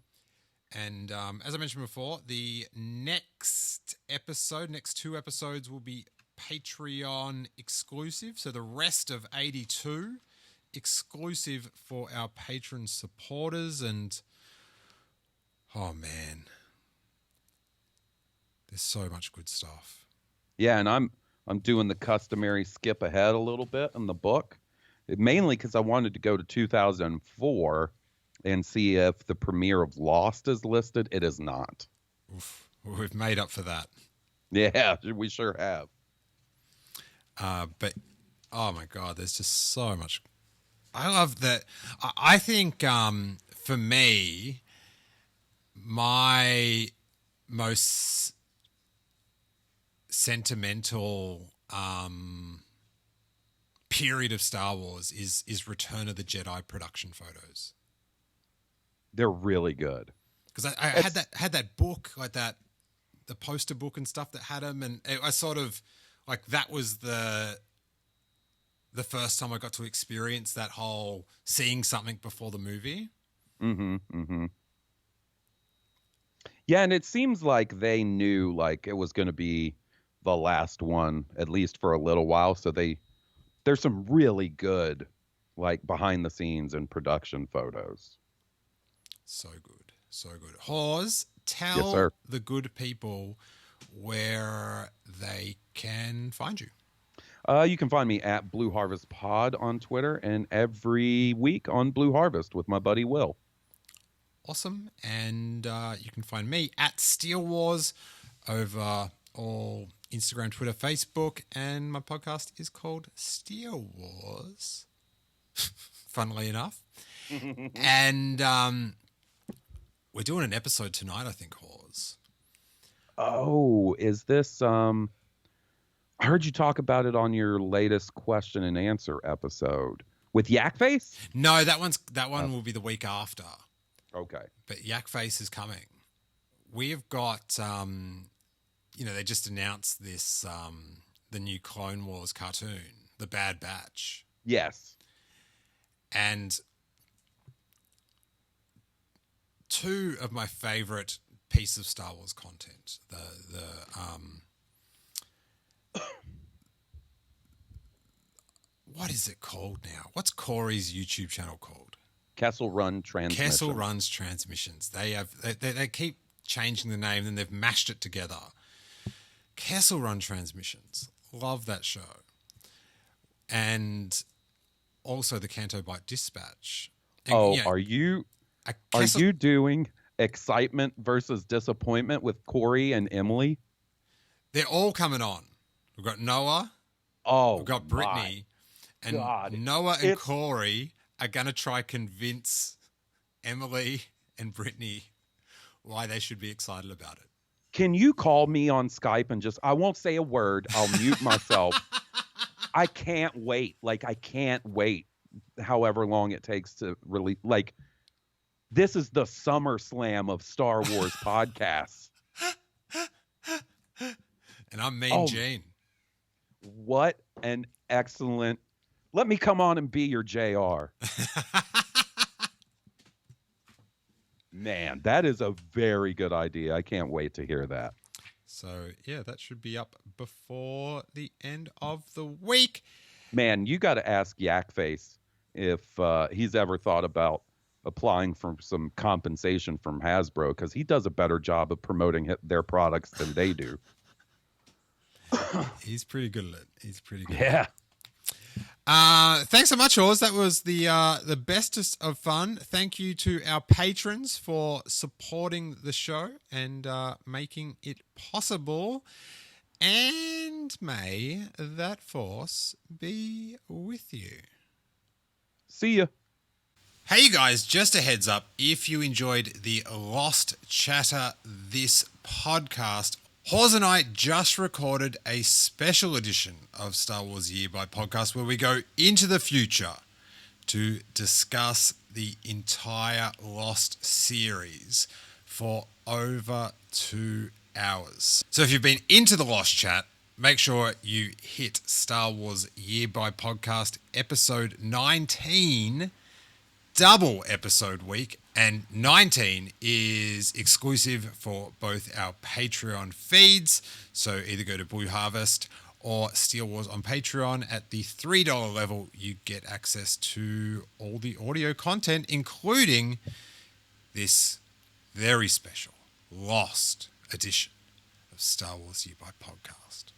And as I mentioned before, the next two episodes will be Patreon exclusive. So the rest of 82 exclusive for our patron supporters. And, oh, man, there's so much good stuff. Yeah, and I'm doing the customary skip ahead a little bit in the book, mainly because I wanted to go to 2004 and see if the premiere of Lost is listed. It is not. Oof, we've made up for that. Yeah, we sure have. But oh my God, there's just so much. I love that. I think for me, my most sentimental period of Star Wars is Return of the Jedi production photos. They're really good. Because I had that book, like that, the poster book and stuff that had them, and I sort of like that was the first time I got to experience that whole seeing something before the movie. Mm-hmm. Mm-hmm. Yeah, and it seems like they knew like it was going to be the last one, at least for a little while. So there's some really good like behind the scenes and production photos. So good. So good. Hawes, tell Yes, sir. the good people where they can find you. You can find me at Blue Harvest Pod on Twitter and every week on Blue Harvest with my buddy Will. Awesome. And you can find me at Steele Wars over all Instagram, Twitter, Facebook, and my podcast is called Steele Wars, funnily enough. And we're doing an episode tonight, I think, Hawes. Oh, is this I heard you talk about it on your latest question and answer episode with Yak Face? No, that one will be the week after. Okay. But Yak Face is coming. We've got they just announced this the new Clone Wars cartoon, The Bad Batch. Yes. And two of my favorite pieces of Star Wars content, what is it called now? What's Corey's YouTube channel called? Kessel Run Transmissions. Kessel Runs Transmissions. They keep changing the name, and they've mashed it together. Kessel Run Transmissions. Love that show. And also the Canto Bite Dispatch. And, are you doing excitement versus disappointment with Corey and Emily? They're all coming on. We've got Noah. We've got Brittany. And God. Noah and Corey are going to try convince Emily and Brittany why they should be excited about it. Can you call me on Skype and I won't say a word. I'll mute myself. I can't wait. Like, I can't wait however long it takes to release. Like, this is the SummerSlam of Star Wars podcasts. And I'm Mean Gene. What an excellent... Let me come on and be your JR. Man, that is a very good idea. I can't wait to hear that. So, yeah, that should be up before the end of the week. Man, you got to ask Yakface if he's ever thought about applying for some compensation from Hasbro, because he does a better job of promoting their products than they do. He's pretty good at it. He's pretty good. Yeah. Thanks so much, Hawes. That was the bestest of fun. Thank you to our patrons for supporting the show and making it possible. And may that force be with you. See ya. Hey, you guys, just a heads up. If you enjoyed the Lost Chatter this podcast, Hawes and I just recorded a special edition of Star Wars Year by Podcast where we go into the future to discuss the entire Lost series for over 2 hours. So if you've been into the Lost Chat, make sure you hit Star Wars Year by Podcast episode 19, double episode week, and 19 is exclusive for both our Patreon feeds. So either go to Blue Harvest or Steele Wars on Patreon. At the $3 level, you get access to all the audio content, including this very special Lost edition of Star Wars Year by Podcast.